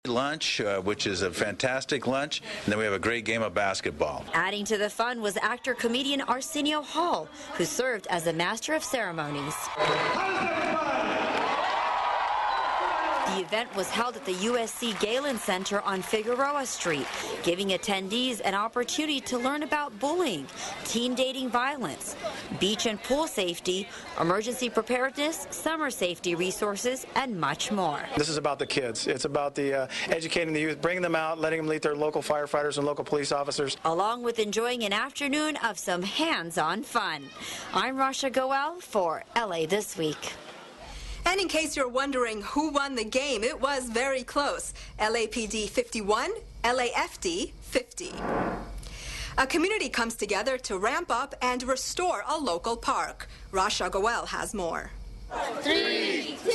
Lunch, which is a fantastic lunch, and then we have a great game of basketball. Adding to the fun was actor-comedian Arsenio Hall, who served as the master of ceremonies. The event was held at the USC Galen Center on Figueroa Street, giving attendees an opportunity to learn about bullying, teen dating violence, beach and pool safety, emergency preparedness, summer safety resources, and much more. This is about the kids. It's about the educating the youth, bringing them out, letting them meet their local firefighters and local police officers. Along with enjoying an afternoon of some hands-on fun. I'm Rasha Goel for LA This Week. And in case you're wondering who won the game, it was very close. LAPD 51, LAFD 50. A community comes together to ramp up and restore a local park. Rasha Goel has more. 3, 2,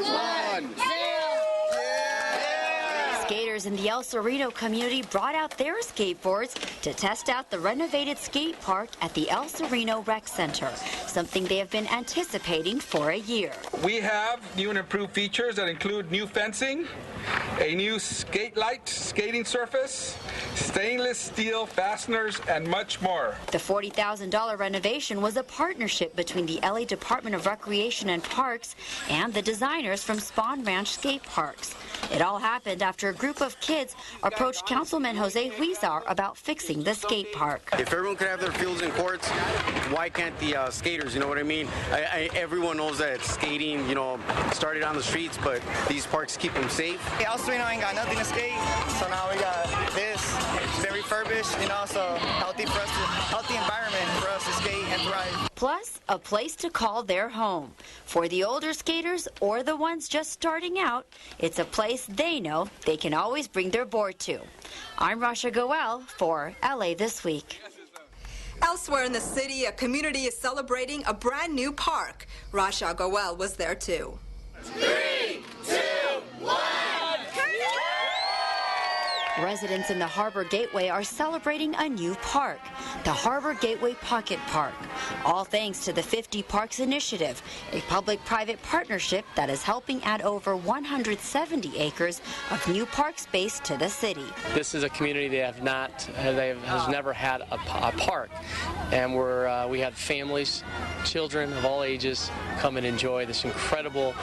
1, 0! Skaters in the El Sereno community brought out their skateboards to test out the renovated skate park at the El Sereno Rec Center, something they have been anticipating for a year. We have new and improved features that include new fencing, a new skate light skating surface, stainless steel fasteners, and much more. The $40,000 renovation was a partnership between the LA Department of Recreation and Parks and the designers from Spawn Ranch Skate Parks. It all happened after a group of kids approached Councilman Jose Huizar about fixing the skate park. If everyone could have their fields and courts, why can't the skaters, you know what I mean? Everyone knows that skating, started on the streets, but these parks keep them safe. El Sereno ain't got nothing to skate, so now we got this. It's very refurbished, so healthy environment for us to skate and thrive. Plus, a place to call their home. For the older skaters or the ones just starting out, it's a place they know they can always bring their board to. I'm Rasha Goel for LA This Week. Elsewhere in the city, a community is celebrating a brand new park. Rasha Goel was there too. 3, 2, 1! Residents in the Harbor Gateway are celebrating a new park, the Harbor Gateway Pocket Park, all thanks to the 50 Parks Initiative, a public-private partnership that is helping add over 170 acres of new park space to the city. This is a community that has never had a park, and we had families, children of all ages come and enjoy this incredible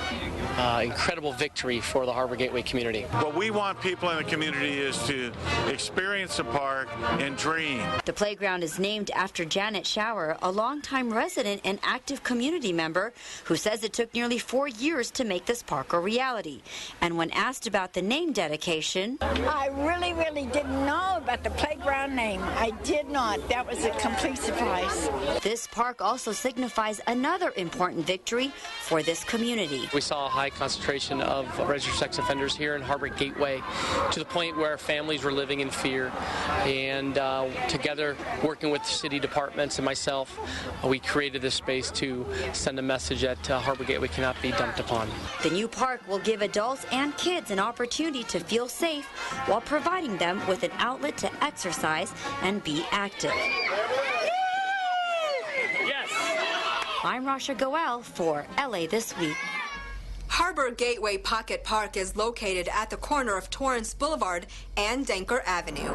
victory for the Harbor Gateway community. What we want people in the community is to experience the park and dream. The playground is named after Janet Shower, a longtime resident and active community member who says it took nearly 4 years to make this park a reality. And when asked about the name dedication, I really didn't know about the playground name. I did not. That was a complete surprise. This park also signifies another important victory for this community. We saw a high concentration of registered sex offenders here in Harbor Gateway, to the point where families were living in fear, and together, working with city departments and myself, we created this space to send a message that Harbor Gateway cannot be dumped upon. The new park will give adults and kids an opportunity to feel safe while providing them with an outlet to exercise and be active. Yes. I'm Rasha Goel for LA This Week. Harbor Gateway Pocket Park is located at the corner of Torrance Boulevard and Danker Avenue.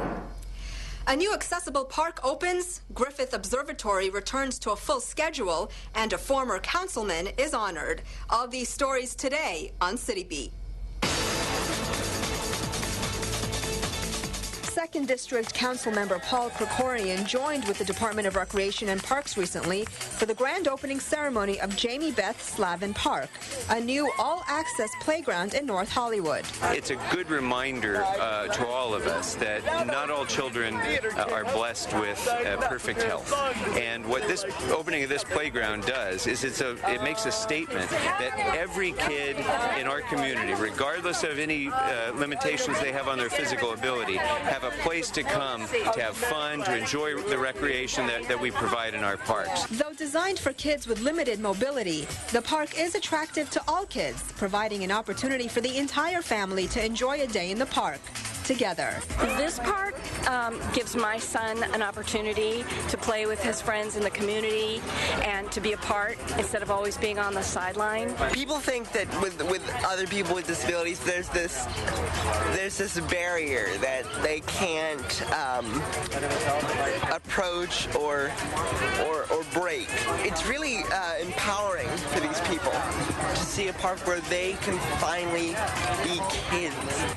A new accessible park opens, Griffith Observatory returns to a full schedule, and a former councilman is honored. All these stories today on City Beat. 2nd District Council member Paul Krikorian joined with the Department of Recreation and Parks recently for the grand opening ceremony of Jamie Beth Slavin Park, a new all-access playground in North Hollywood. It's a good reminder to all of us that not all children are blessed with perfect health. And what this opening of this playground does is it makes a statement that every kid in our community, regardless of any limitations they have on their physical ability, have a place to come to have fun, to enjoy the recreation that we provide in our parks. Though designed for kids with limited mobility, the park is attractive to all kids, providing an opportunity for the entire family to enjoy a day in the park. together. This park gives my son an opportunity to play with his friends in the community and to be a part instead of always being on the sideline. People think that with other people with disabilities, there's this barrier that they can't approach or break. It's really empowering for these people to see a park where they can finally be kids.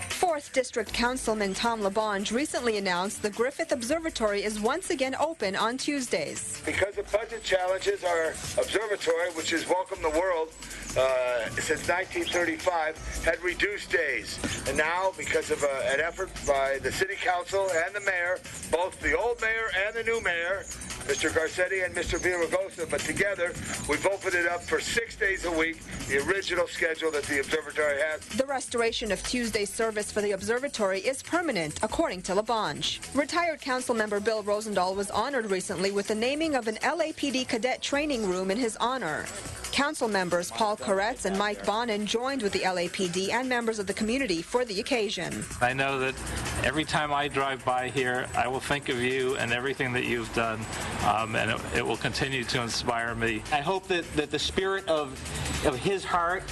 4th District Councilman Tom LaBonge recently announced the Griffith Observatory is once again open on Tuesdays. Because of budget challenges, our observatory, which has welcomed the world since 1935, had reduced days. And now, because of an effort by the City Council and the Mayor, both the old Mayor and the new Mayor, Mr. Garcetti and Mr. Villaraigosa, but together we've opened it up for 6 days a week, the original schedule that the observatory has. The restoration of Tuesday's service for the observatory is permanent, according to LaBonge. Retired council member Bill Rosendahl was honored recently with the naming of an LAPD cadet training room in his honor. Council members Paul Koretz and Mike Bonin joined with the LAPD and members of the community for the occasion. I know that every time I drive by here, I will think of you and everything that you've done, and it will continue to inspire me. I hope that the spirit of his heart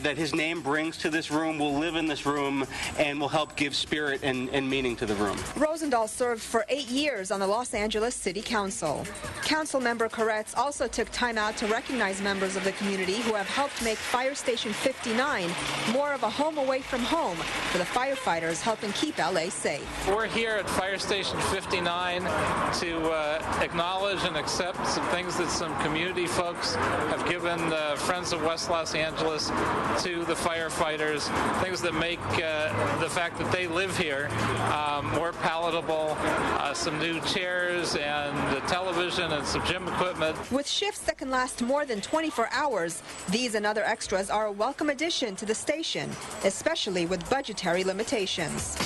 that his name brings to this room will live in this room and will help give spirit and meaning to the room. Rosendahl served for 8 years on the Los Angeles City Council. Council member Koretz also took time out to recognize members of the community who have helped make Fire Station 59 more of a home away from home for the firefighters helping keep LA safe. We're here at Fire Station 59 to acknowledge and accept some things that some community folks have given Friends of West Los Angeles to the firefighters, things that make the fact that they live here more palatable, some new chairs and a television and some gym equipment. With shifts that can last more than 24 hours, these and other extras are a welcome addition to the station, especially with budgetary limitations.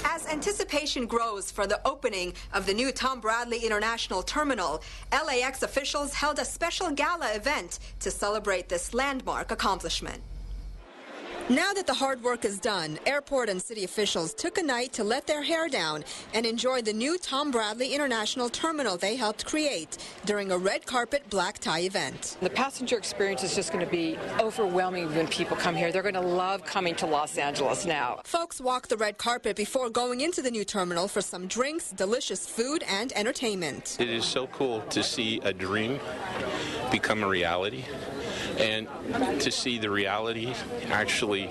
As anticipation grows for the opening of the new Tom Bradley International Terminal, LAX officials held a special gala event to celebrate this landmark accomplishment. Now that the hard work is done, airport and city officials took a night to let their hair down and enjoy the new Tom Bradley International Terminal they helped create during a red carpet black tie event. The passenger experience is just going to be overwhelming when people come here. They're going to love coming to Los Angeles now. Folks walked the red carpet before going into the new terminal for some drinks, delicious food, and entertainment. It is so cool to see a dream become a reality, and to see the reality actually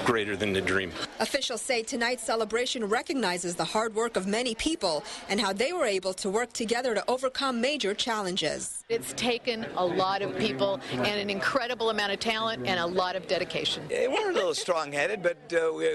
greater than the dream. Officials say tonight's celebration recognizes the hard work of many people and how they were able to work together to overcome major challenges. It's taken a lot of people and an incredible amount of talent and a lot of dedication. We're a little strong-headed, but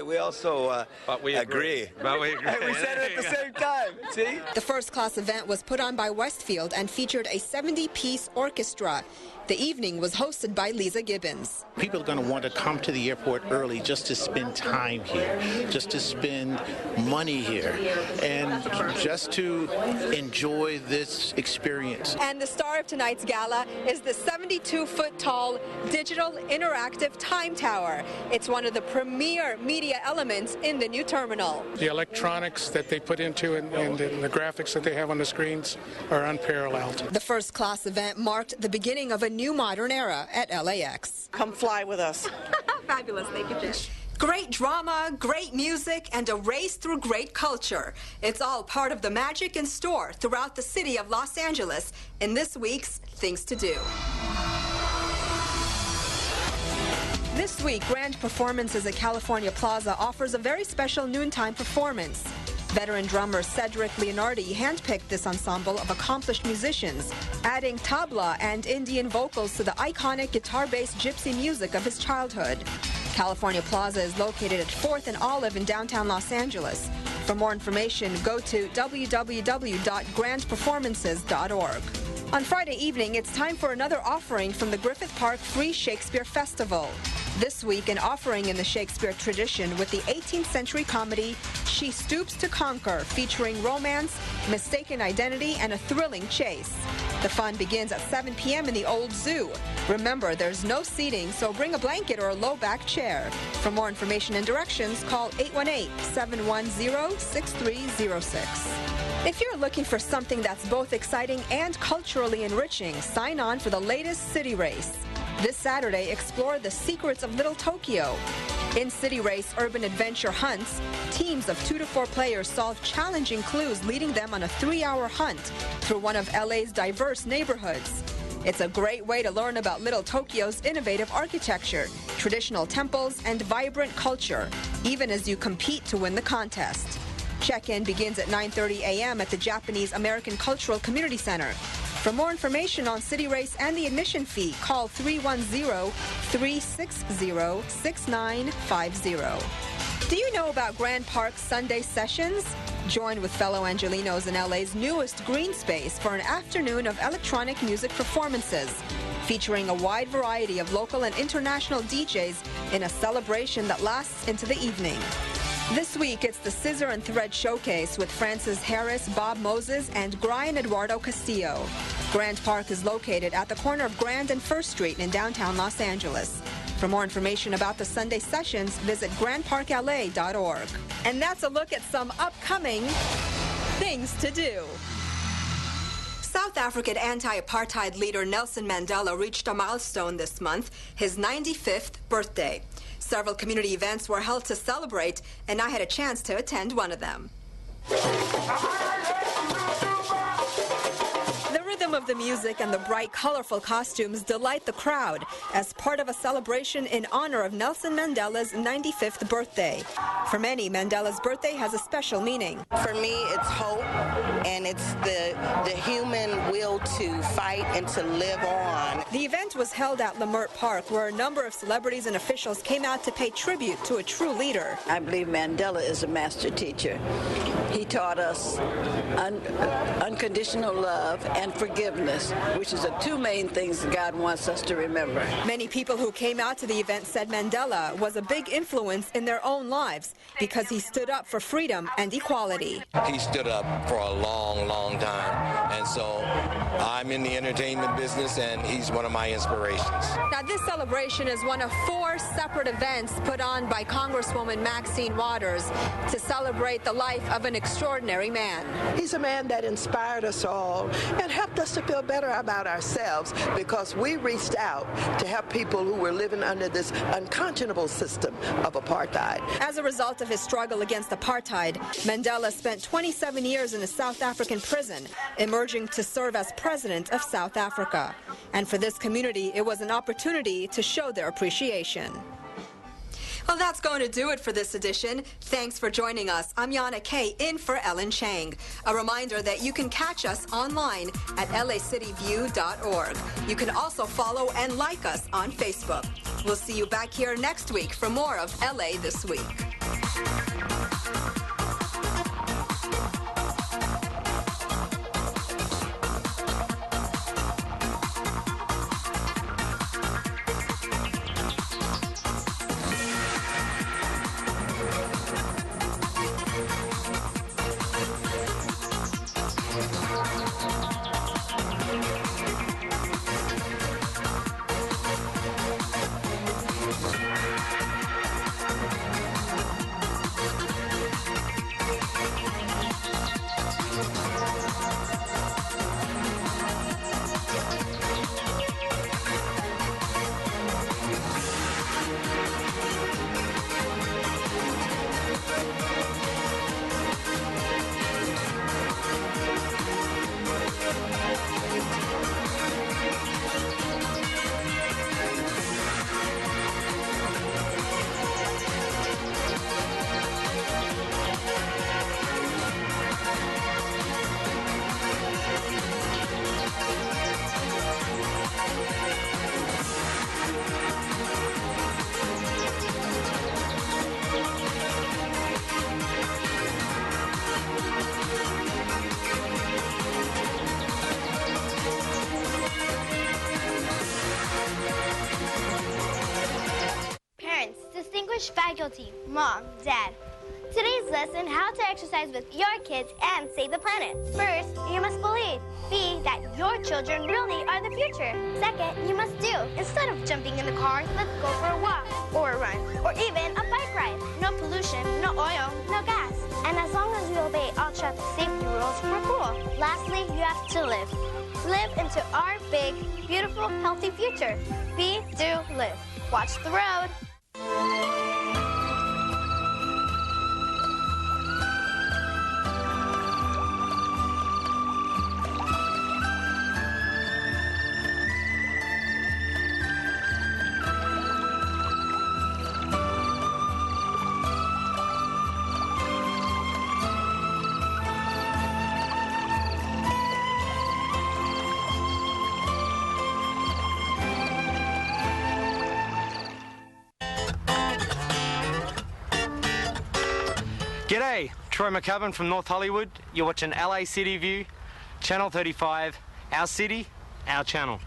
we also agree. But we agree. And we said it at the same time, see? The first-class event was put on by Westfield and featured a 70-piece orchestra. The evening was hosted by Lisa Gibbons. People are going to want to come to the airport early just to spend time here, just to spend money here, and just to enjoy this experience. And the star of tonight's gala is the 72-foot-tall digital interactive time tower. It's one of the premier media elements in the new terminal. The electronics that they put into it and the graphics that they have on the screens are unparalleled. The first-class event marked the beginning of a new modern era at LAX. Come fly with us. Fabulous. Thank you, Jill. Great drama, great music, and a race through great culture. It's all part of the magic in store throughout the city of Los Angeles in this week's Things to Do. This week, Grand Performances at California Plaza offers a very special noontime performance. Veteran drummer Cedric Leonardi handpicked this ensemble of accomplished musicians, adding tabla and Indian vocals to the iconic guitar-based gypsy music of his childhood. California Plaza is located at 4th and Olive in downtown Los Angeles. For more information, go to www.grandperformances.org. On Friday evening, it's time for another offering from the Griffith Park Free Shakespeare Festival. This week, an offering in the Shakespeare tradition with the 18th century comedy She Stoops to Conquer, featuring romance, mistaken identity, and a thrilling chase. The fun begins at 7 p.m. in the Old Zoo. Remember, there's no seating, so bring a blanket or a low-back chair. For more information and directions, call 818-710-6306. If you're looking for something that's both exciting and culturally enriching, sign on for the latest City Race. This Saturday, explore the secrets of Little Tokyo. In City Race Urban Adventure Hunts, teams of 2 to 4 players solve challenging clues, leading them on a 3-hour hunt through one of LA's diverse neighborhoods. It's a great way to learn about Little Tokyo's innovative architecture, traditional temples, and vibrant culture, even as you compete to win the contest. Check-in begins at 9:30 a.m. at the Japanese American Cultural Community Center. For more information on City Race and the admission fee, call 310-360-6950. Do you know about Grand Park's Sunday Sessions? Join with fellow Angelinos in LA's newest green space for an afternoon of electronic music performances, featuring a wide variety of local and international DJs in a celebration that lasts into the evening. This week, it's the Scissor and Thread Showcase with Francis Harris, Bob Moses, and Brian Eduardo Castillo. Grand Park is located at the corner of Grand and First Street in downtown Los Angeles. For more information about the Sunday sessions, visit grandparkla.org. And that's a look at some upcoming things to do. South African anti-apartheid leader Nelson Mandela reached a milestone this month, his 95th birthday. Several community events were held to celebrate, and I had a chance to attend one of them. The rhythm of the music and the bright, colorful costumes delight the crowd as part of a celebration in honor of Nelson Mandela's 95th birthday. For many, Mandela's birthday has a special meaning. For me, it's hope, and it's the human will to fight and to live on. The event was held at Lamert Park, where a number of celebrities and officials came out to pay tribute to a true leader. I believe Mandela is a master teacher. He taught us unconditional love and forgiveness, which is the two main things God wants us to remember. Many people who came out to the event said Mandela was a big influence in their own lives because he stood up for freedom and equality. He stood up for a long, long time, and so I'm in the entertainment business, and he's one of my inspirations. Now, this celebration is one of 4 separate events put on by Congresswoman Maxine Waters to celebrate the life of an extraordinary man. He's a man that inspired us all and helped us to feel better about ourselves because we reached out to help people who were living under this unconscionable system of apartheid. As a result of his struggle against apartheid, Mandela spent 27 years in a South African prison, emerging to serve as president of South Africa. And for this community, it was an opportunity to show their appreciation. Well, that's going to do it for this edition. Thanks for joining us. I'm Yana Kay, in for Ellen Chang. A reminder that you can catch us online at lacityview.org. You can also follow and like us on Facebook. We'll see you back here next week for more of LA This Week. distinguished faculty, Mom, Dad. Today's lesson, how to exercise with your kids and save the planet. First, you must believe. B, that your children really are the future. Second, you must do. Instead of jumping in the car, let's go for a walk, or a run, or even a bike ride. No pollution, no oil, no gas. And as long as we obey all traffic safety rules, we're cool. Lastly, you have to live. Live into our big, beautiful, healthy future. Be, do, live. Watch the road. G'day, Troy McCubbin from North Hollywood. You're watching LA City View, Channel 35, our city, our channel.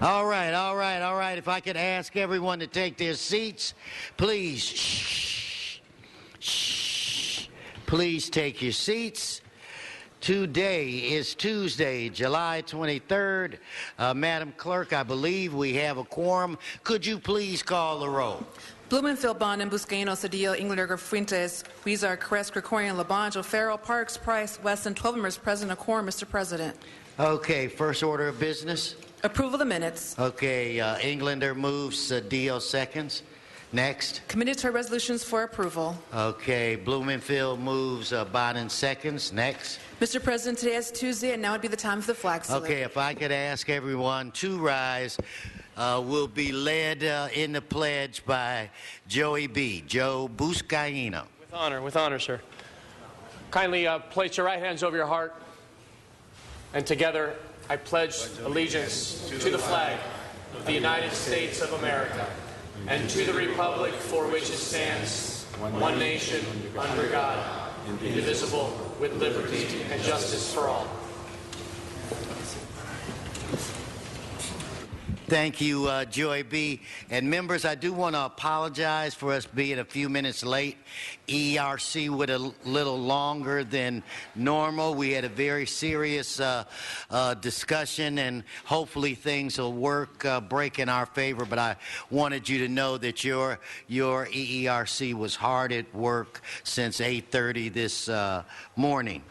All right. If I could ask everyone to take their seats, please. Shh. Please take your seats. Today is Tuesday, July 23rd. Madam Clerk, I believe we have a quorum. Could you please call the roll? Blumenfield, Bonin, Buscaino, Cedillo, Englander, Fuentes, Huizar, Crest, Krikorian, Labange, O'Farrell, Parks, Price, Weston, 12 members present, a quorum, Mr. President. Okay, first order of business. Approval of the minutes. Okay, Englander moves, Cedillo seconds. Next. Committee to resolutions for approval. Okay, Blumenfield moves, Bonin seconds. Next. Mr. President, today is Tuesday, and now would be the time for the flag salute. Okay, if I could ask everyone to rise, we'll be led in the pledge by Joey B. Joe Buscaino. With honor, sir. Kindly place your right hands over your heart, and together I pledge allegiance to the flag of the United States of America and to the republic for which it stands, one nation, under God, indivisible, with liberty and justice for all. Thank you, Joy B. And members, I do want to apologize for us being a few minutes late. ERC went a little longer than normal. We had a very serious discussion, and hopefully things will break in our favor. But I wanted you to know that your EERC was hard at work since 8:30 this morning.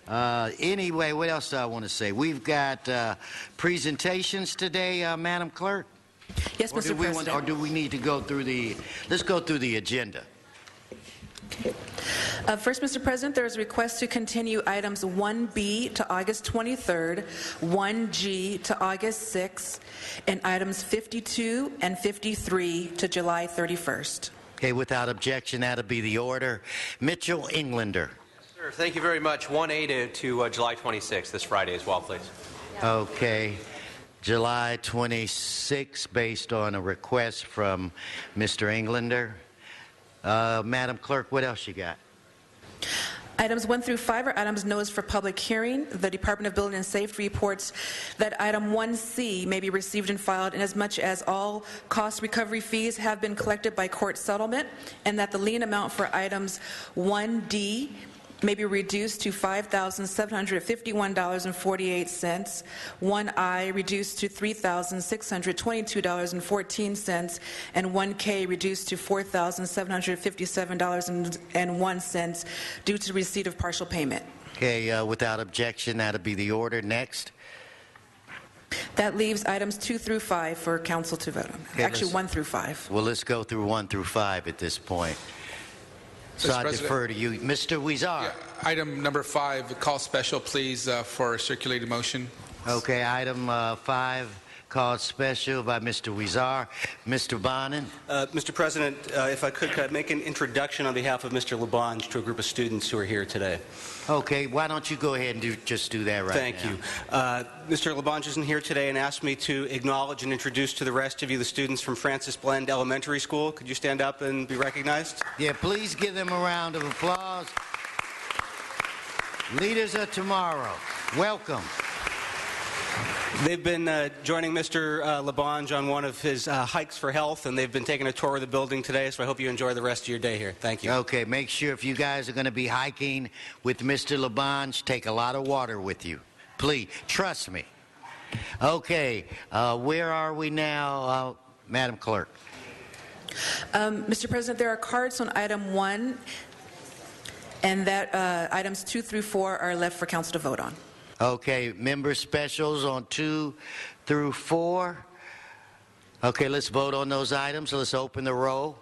Anyway, what else do I want to say? We've got presentations today, Madam Clerk? Yes, Mr. President. Or do we need to go through let's go through the agenda. First, Mr. President, there is a request to continue items 1B to August 23rd, 1G to August 6th, and items 52 and 53 to July 31st. Okay, without objection, that'll be the order. Mitchell Englander. Sure, thank you very much. 1A to July 26th, this Friday as well, please. Okay. July 26th, based on a request from Mr. Englander. Madam Clerk, what else you got? Items 1 through 5 are items noticed for public hearing. The Department of Building and Safety reports that item 1C may be received and filed inasmuch as all cost recovery fees have been collected by court settlement, and that the lien amount for items 1D may be reduced to $5,751.48, 1I reduced to $3,622.14, and 1K reduced to $4,757.01 due to receipt of partial payment. Okay, without objection, that'll be the order. Next. That leaves items 2 through 5 for council to vote on. Okay, actually 1 through 5. Well, let's go through 1 through 5 at this point. So I defer to you. Mr. Huizar. Yeah, item number 5, call special, please, for a circulated motion. Okay, item 5, called special by Mr. Huizar. Mr. Bonin. Mr. President, if I could make an introduction on behalf of Mr. Labange to a group of students who are here today. Okay, why don't you go ahead and just do that right now. Thank you. Mr. Labange isn't here today and asked me to acknowledge and introduce to the rest of you the students from Francis Blend Elementary School. Could you stand up and be recognized? Yeah, please give them a round of applause. Leaders of tomorrow, welcome. They've been joining Mr. Labange on one of his hikes for health, and they've been taking a tour of the building today, so I hope you enjoy the rest of your day here. Thank you. Okay, make sure if you guys are going to be hiking with Mr. Labange, take a lot of water with you. Please, trust me. Okay, where are we now, Madam Clerk? Mr. President, there are cards on item 1, and that items 2 through 4 are left for council to vote on. Okay, member specials on 2 through 4. Okay, let's vote on those items. Let's open the roll.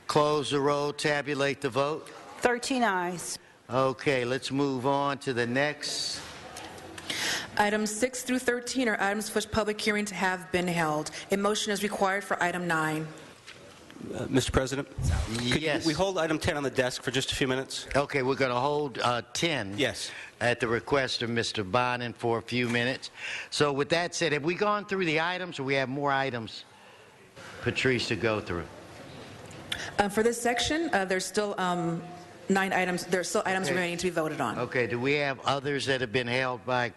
Close the roll, tabulate the vote. 13 ayes. Okay, let's move on to the next. Items 6 through 13 are items for which public hearings have been held. A motion is required for item 9. Mr. President? Yes. Could we hold item 10 on the desk for just a few minutes? Okay, we're going to hold 10. Yes. At the request of Mr. Bonin for a few minutes. So with that said, have we gone through the items, or we have more items, Patrice, to go through? For this section, there's still 9 items. There's still items remaining to be voted on. Okay, do we have others that have been held by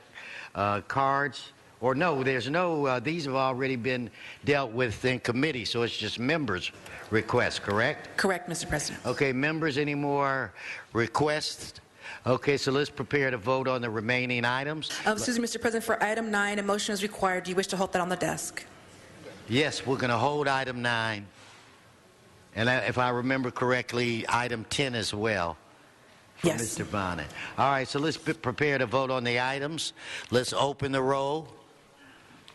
cards Or no, there's no, these have already been dealt with in committee, so it's just members' requests, correct? Correct, Mr. President. Okay, members, any more requests? Okay, so let's prepare to vote on the remaining items. Excuse me, Mr. President, for item 9, a motion is required. Do you wish to hold that on the desk? Yes, we're going to hold item 9. And if I remember correctly, item 10 as well. Yes. Mr. Bonnet. All right, so let's prepare to vote on the items. Let's open the roll,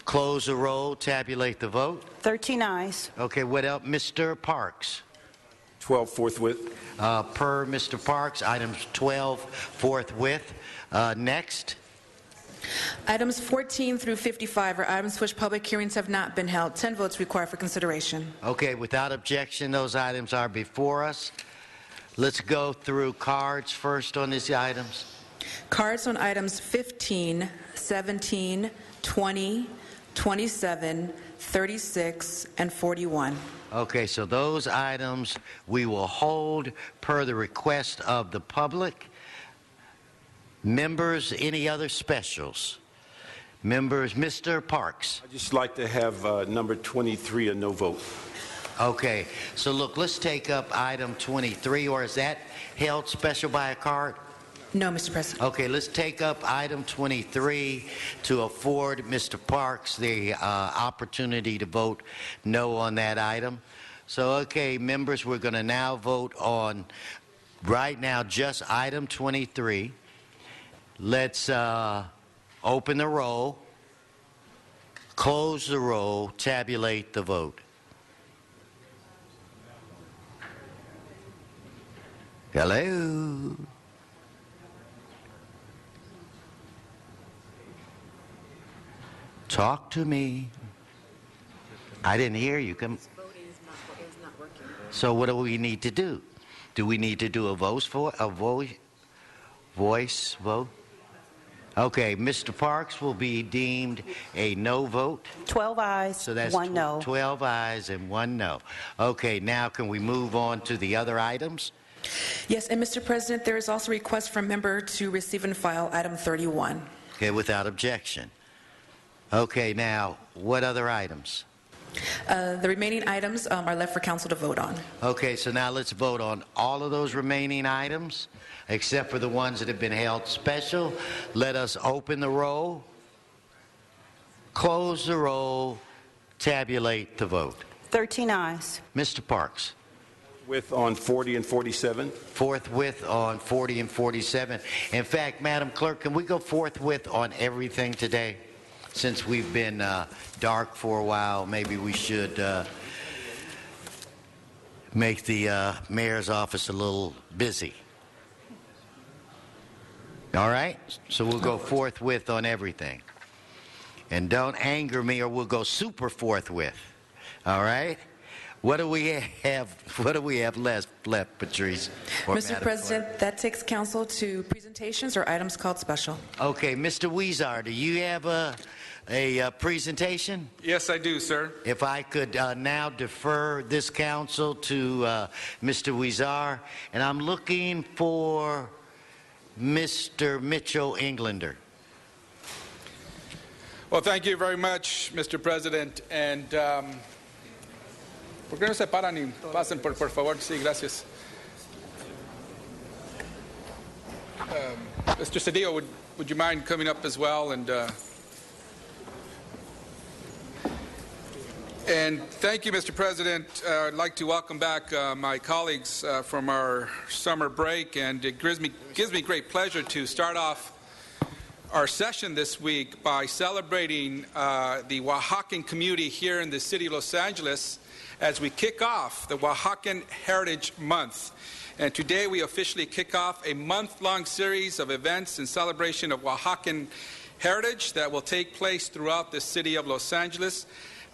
close the roll, tabulate the vote. 13 ayes. Okay, what else? Mr. Parks. 12 forthwith. Per Mr. Parks, items 12 forthwith. Next. Items 14 through 55 are items for which public hearings have not been held. 10 votes required for consideration. Okay, without objection, those items are before us. Let's go through cards first on these items. Cards on items 15, 17, 20, 27, 36, and 41. Okay, so those items we will hold per the request of the public. Members, any other specials? Members, Mr. Parks. I'd just like to have number 23 a no vote. Okay, so look, let's take up item 23, or is that held special by a card? No, Mr. President. Okay, let's take up item 23 to afford Mr. Parks the opportunity to vote no on that item. So, okay, members, we're going to now vote on, right now, just item 23. Let's open the roll, close the roll, tabulate the vote. Hello? Talk to me. I didn't hear you. Come. So what do we need to do? Do we need to do a voice vote? Okay, Mr. Parks will be deemed a no vote. 12 ayes, so that's 1 no. 12 ayes and 1 no. Okay, now can we move on to the other items? Yes, and Mr. President, there is also a request from member to receive and file item 31. Okay, without objection. Okay, now, what other items? The remaining items are left for council to vote on. Okay, so now let's vote on all of those remaining items, except for the ones that have been held special. Let us open the roll, close the roll, tabulate the vote. 13 ayes. Mr. Parks. With on 40 and 47. Forthwith on 40 and 47. In fact, Madam Clerk, can we go forthwith on everything today? Since we've been dark for a while, maybe we should make the mayor's office a little busy. All right? So we'll go forthwith on everything. And don't anger me or we'll go super forthwith. All right? What do we have left, Patrice? Mr. President, that takes council to presentations or items called special. Okay, Mr. Huizar, do you have a presentation? Yes, I do, sir. If I could now defer this council to Mr. Huizar, and I'm looking for Mr. Mitchell Englander. Well, thank you very much, Mr. President, and ¿por qué no se paran y pasen, por favor? Sí, gracias. Mr. Cedillo, would you mind coming up as well? And thank you, Mr. President. I'd like to welcome back my colleagues from our summer break, and it gives me great pleasure to start off our session this week by celebrating the Oaxacan community here in the city of Los Angeles as we kick off the Oaxacan Heritage Month. And today we officially kick off a month-long series of events in celebration of Oaxacan heritage that will take place throughout the city of Los Angeles.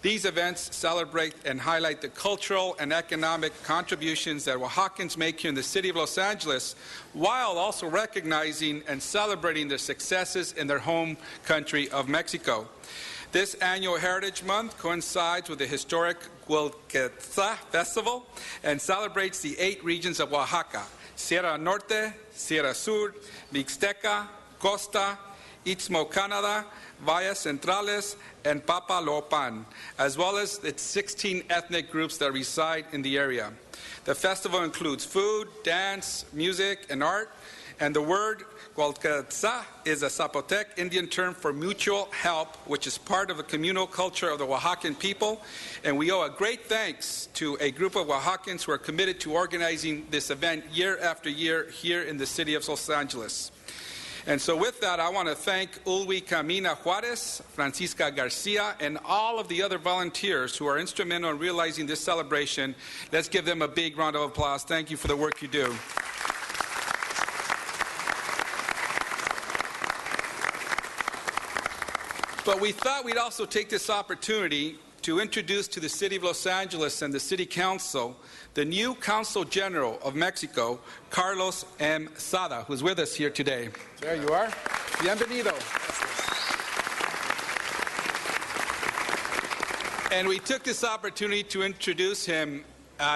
These events celebrate and highlight the cultural and economic contributions that Oaxacans make here in the city of Los Angeles, while also recognizing and celebrating their successes in their home country of Mexico. This annual Heritage Month coincides with the historic Huelquetza Festival and celebrates the 8 regions of Oaxaca: Sierra Norte, Sierra Sur, Mixteca, Costa, Istmo Canada, Valles Centrales, and Papaloapan, as well as its 16 ethnic groups that reside in the area. The festival includes food, dance, music, and art, and the word Cualcatza is a Zapotec Indian term for mutual help, which is part of the communal culture of the Oaxacan people. And we owe a great thanks to a group of Oaxacans who are committed to organizing this event year after year here in the city of Los Angeles. And so with that, I want to thank Ulwi Camina Juarez, Francisca Garcia, and all of the other volunteers who are instrumental in realizing this celebration. Let's give them a big round of applause. Thank you for the work you do. But we thought we'd also take this opportunity to introduce to the City of Los Angeles and the City Council the new Consul General of Mexico, Carlos M. Sada, who's with us here today. There you are. Bienvenido. And we took this opportunity to introduce him.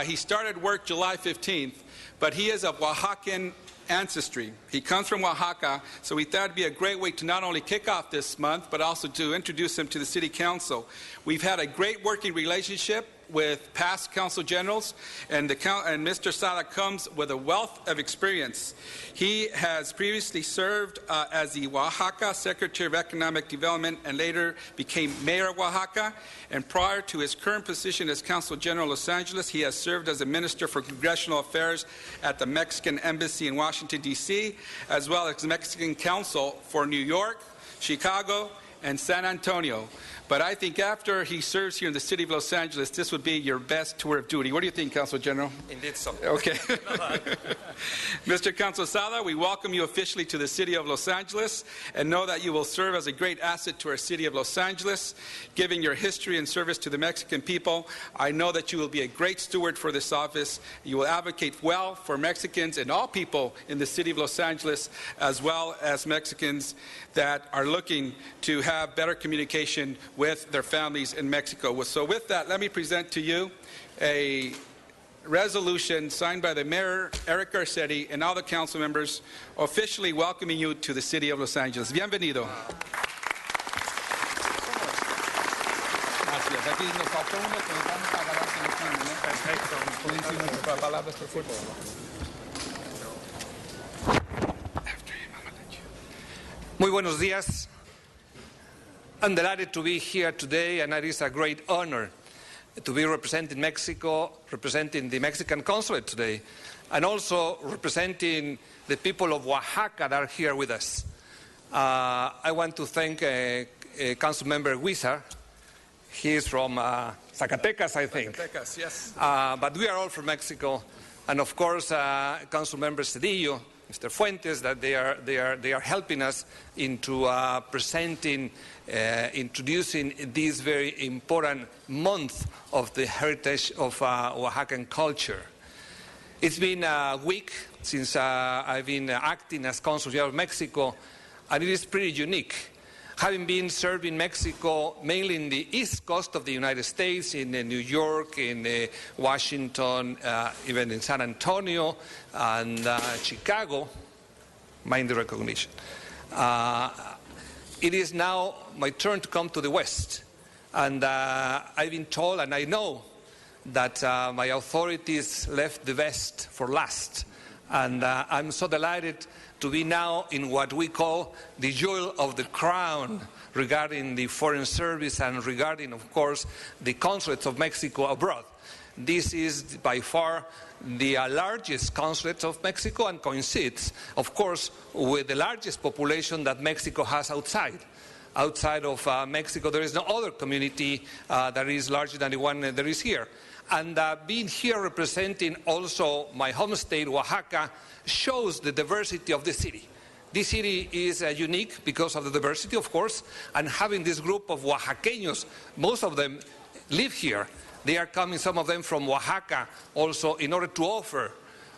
He started work July 15th, but he is of Oaxacan ancestry. He comes from Oaxaca, so we thought it'd be a great way to not only kick off this month, but also to introduce him to the City Council. We've had a great working relationship with past council generals, and Mr. Sada comes with a wealth of experience. He has previously served as the Oaxaca Secretary of Economic Development and later became Mayor of Oaxaca. And prior to his current position as Consul General of Los Angeles, he has served as a Minister for Congressional Affairs at the Mexican Embassy in Washington, D.C., as well as Mexican Council for New York, Chicago, and San Antonio. But I think after he serves here in the city of Los Angeles, this would be your best tour of duty. What do you think, Consul General? Indeed so. Okay. Mr. Consul Sada, we welcome you officially to the city of Los Angeles and know that you will serve as a great asset to our city of Los Angeles. Given your history and service to the Mexican people, I know that you will be a great steward for this office. You will advocate well for Mexicans and all people in the city of Los Angeles, as well as Mexicans that are looking to have better communication with their families in Mexico. So with that, let me present to you a resolution signed by the Mayor, Eric Garcetti, and all the council members officially welcoming you to the city of Los Angeles. Bienvenido. Gracias. Aquí nos faltó uno que nos vamos a agarrar con el cambio, ¿no? Perfecto. Pueden decir nuestras palabras, por favor. Muy buenos días. I'm delighted to be here today, and it is a great honor to be representing Mexico, representing the Mexican consulate today, and also representing the people of Oaxaca that are here with us. I want to thank Council Member Huizar. He is from Zacatecas, I think. Zacatecas, yes. But we are all from Mexico, and of course, Council Member Cedillo, Mr. Fuentes, that they are helping us into presenting, introducing this very important month of the heritage of Oaxacan culture. It's been a week since I've been acting as Consul General of Mexico, and it is pretty unique. Having been serving Mexico mainly in the east coast of the United States, in New York, in Washington, even in San Antonio and Chicago, mind the recognition. It is now my turn to come to the West. And I've been told, and I know, that my authorities left the West for last. And I'm so delighted to be now in what we call the jewel of the crown regarding the Foreign Service and regarding, of course, the consulates of Mexico abroad. This is by far the largest consulate of Mexico and coincides, of course, with the largest population that Mexico has outside. Outside of Mexico, there is no other community that is larger than the one there is here. And being here representing also my home state, Oaxaca, shows the diversity of the city. This city is unique because of the diversity, of course, and having this group of Oaxaqueños, most of them live here. They are coming, some of them from Oaxaca, also in order to offer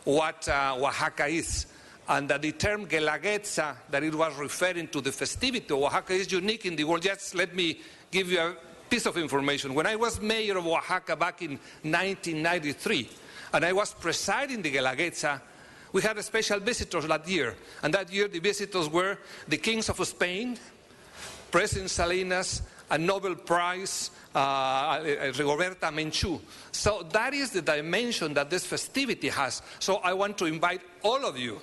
what Oaxaca is. And the term Guelaguetza, that it was referring to the festivity of Oaxaca, is unique in the world. Just let me give you a piece of information. When I was mayor of Oaxaca back in 1993, and I was presiding the Guelaguetza, we had special visitors that year. And that year the visitors were the kings of Spain, President Salinas, a Nobel Prize, Rigoberta Menchú. So that is the dimension that this festivity has. So I want to invite all of you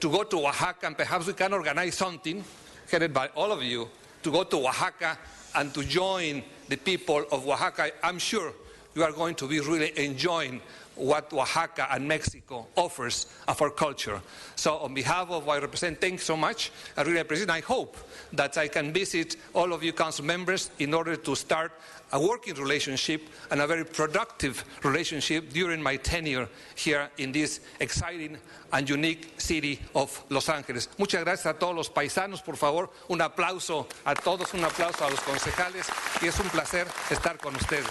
to go to Oaxaca, and perhaps we can organize something headed by all of you to go to Oaxaca and to join the people of Oaxaca. I'm sure you are going to be really enjoying what Oaxaca and Mexico offers of our culture. So on behalf of what I represent, thanks so much. I really appreciate it. I hope that I can visit all of you council members in order to start a working relationship and a very productive relationship during my tenure here in this exciting and unique city of Los Ángeles. Muchas gracias a todos los paisanos. Por favor, un aplauso a todos, un aplauso a los concejales, y es un placer estar con ustedes.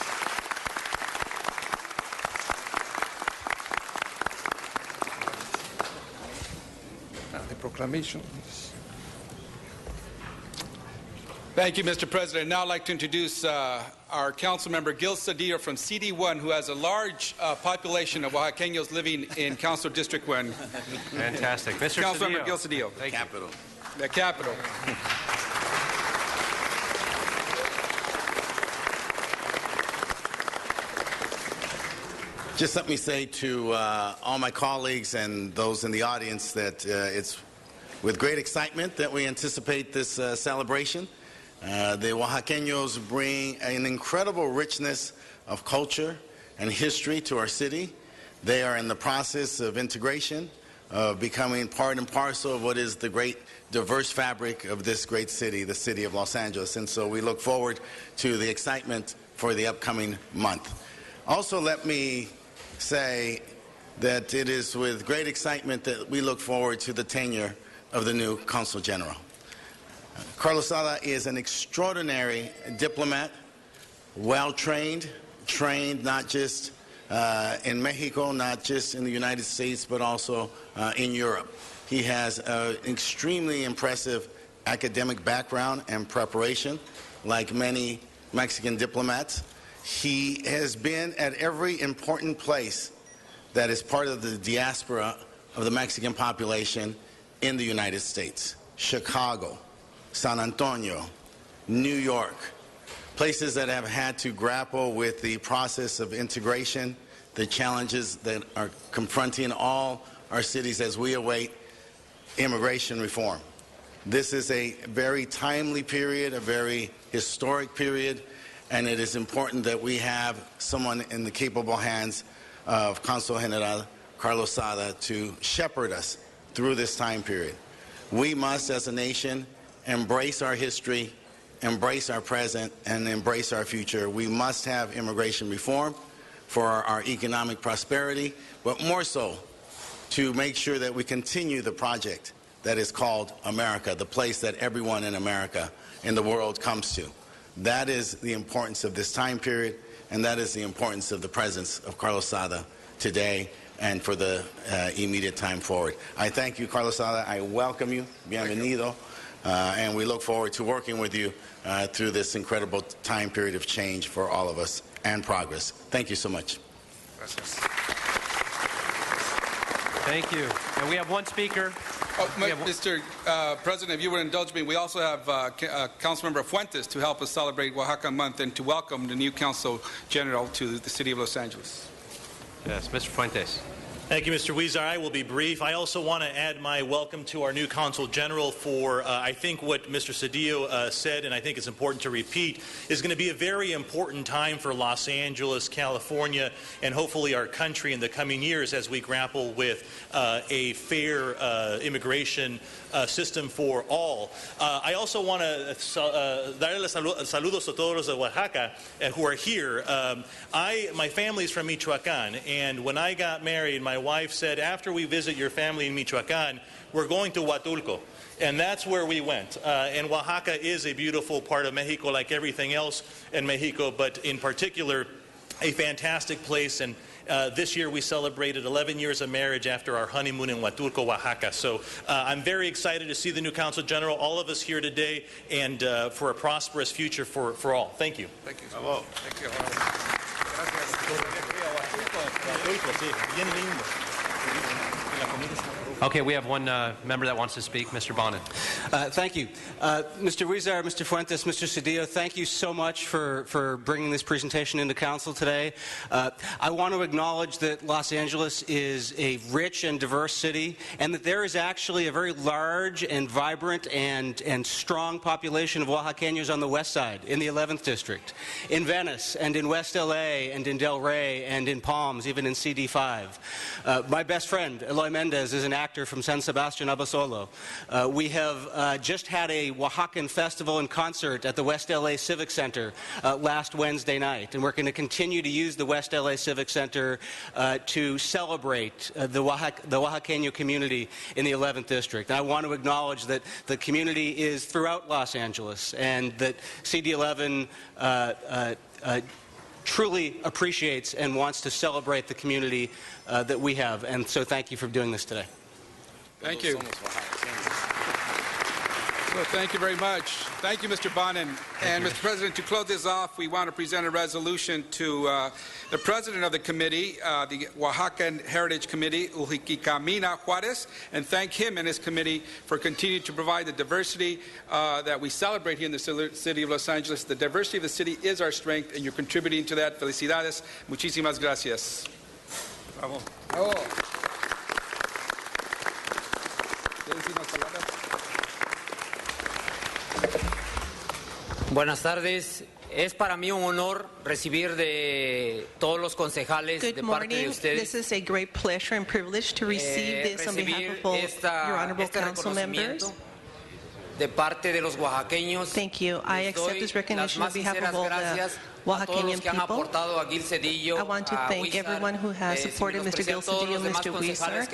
Proclamation. Thank you, Mr. President. Now I'd like to introduce our council member, Gil Cedillo from CD1, who has a large population of Oaxaqueños living in Council District 1. Fantastic. Mr. Councilmember Gil Cedillo. Thank you. Capital. The capital. Just let me say to all my colleagues and those in the audience that it's with great excitement that we anticipate this celebration. The Oaxaqueños bring an incredible richness of culture and history to our city. They are in the process of integration, of becoming part and parcel of what is the great diverse fabric of this great city, the city of Los Angeles. And so we look forward to the excitement for the upcoming month. Also, let me say that it is with great excitement that we look forward to the tenure of the new Consul General. Carlos Sada is an extraordinary diplomat, well-trained, trained not just in Mexico, not just in the United States, but also in Europe. He has an extremely impressive academic background and preparation, like many Mexican diplomats. He has been at every important place that is part of the diaspora of the Mexican population in the United States. Chicago, San Antonio, New York, places that have had to grapple with the process of integration, the challenges that are confronting all our cities as we await immigration reform. This is a very timely period, a very historic period, and it is important that we have someone in the capable hands of Consul General Carlos Sada to shepherd us through this time period. We must, as a nation, embrace our history, embrace our present, and embrace our future. We must have immigration reform for our economic prosperity, but more so to make sure that we continue the project that is called America, the place that everyone in America, in the world, comes to. That is the importance of this time period, and that is the importance of the presence of Carlos Sada today and for the immediate time forward. I thank you, Carlos Sada. I welcome you. Bienvenido. And we look forward to working with you through this incredible time period of change for all of us and progress. Thank you so much. Gracias. Thank you. And we have one speaker. Mr. President, if you would indulge me, we also have Councilmember Fuentes to help us celebrate Oaxaca Month and to welcome the new Consul General to the City of Los Angeles. Yes, Mr. Fuentes. Thank you, Mr. Huizar. I will be brief. I also want to add my welcome to our new Consul General for, I think what Mr. Cedillo said, and I think it's important to repeat, is going to be a very important time for Los Angeles, California, and hopefully our country in the coming years as we grapple with a fair immigration system for all. I also want to darle saludos a todos los de Oaxaca who are here. My family is from Michoacan, and when I got married, my wife said, after we visit your family in Michoacan, we're going to Huatulco. And that's where we went. And Oaxaca is a beautiful part of Mexico, like everything else in Mexico, but in particular, a fantastic place. And this year we celebrated 11 years of marriage after our honeymoon in Huatulco, Oaxaca. So I'm very excited to see the new Consul General, all of us here today, and for a prosperous future for all. Thank you. Thank you. Bravo. Thank you. Gracias. Okay, we have one member that wants to speak, Mr. Bonin. Thank you. Mr. Huizar, Mr. Fuentes, Mr. Cedillo, thank you so much for bringing this presentation into Council today. I want to acknowledge that Los Angeles is a rich and diverse city, and that there is actually a very large and vibrant and strong population of Oaxaqueños on the west side, in the 11th District, in Venice, and in West LA, and in Del Rey, and in Palms, even in CD5. My best friend, Eloy Mendez, is an actor from San Sebastian Abasolo. We have just had a Oaxacan festival and concert at the West LA Civic Center last Wednesday night, and we're going to continue to use the West LA Civic Center to celebrate the Oaxaqueño community in the 11th District. And I want to acknowledge that the community is throughout Los Angeles, and that CD11 truly appreciates and wants to celebrate the community that we have. And so thank you for doing this today. Thank you. So thank you very much. Thank you, Mr. Bonin. And Mr. President, to close this off, we want to present a resolution to the President of the committee, the Oaxacan Heritage Committee, Ujicamina Juarez, and thank him and his committee for continuing to provide the diversity that we celebrate here in the city of Los Angeles. The diversity of the city is our strength, and you're contributing to that. Felicidades. Muchísimas gracias. Bravo. Bravo. Buenas tardes. Es para mí un honor recibir de todos los concejales de parte de ustedes. This is a great pleasure and privilege to receive this on behalf of all your honorable council members. De parte de los oaxaqueños. Thank you. I accept this recognition on behalf of all the Oaxaqueñan people. I want to thank everyone who has supported Mr. Gil Cedillo, Mr. Huizar,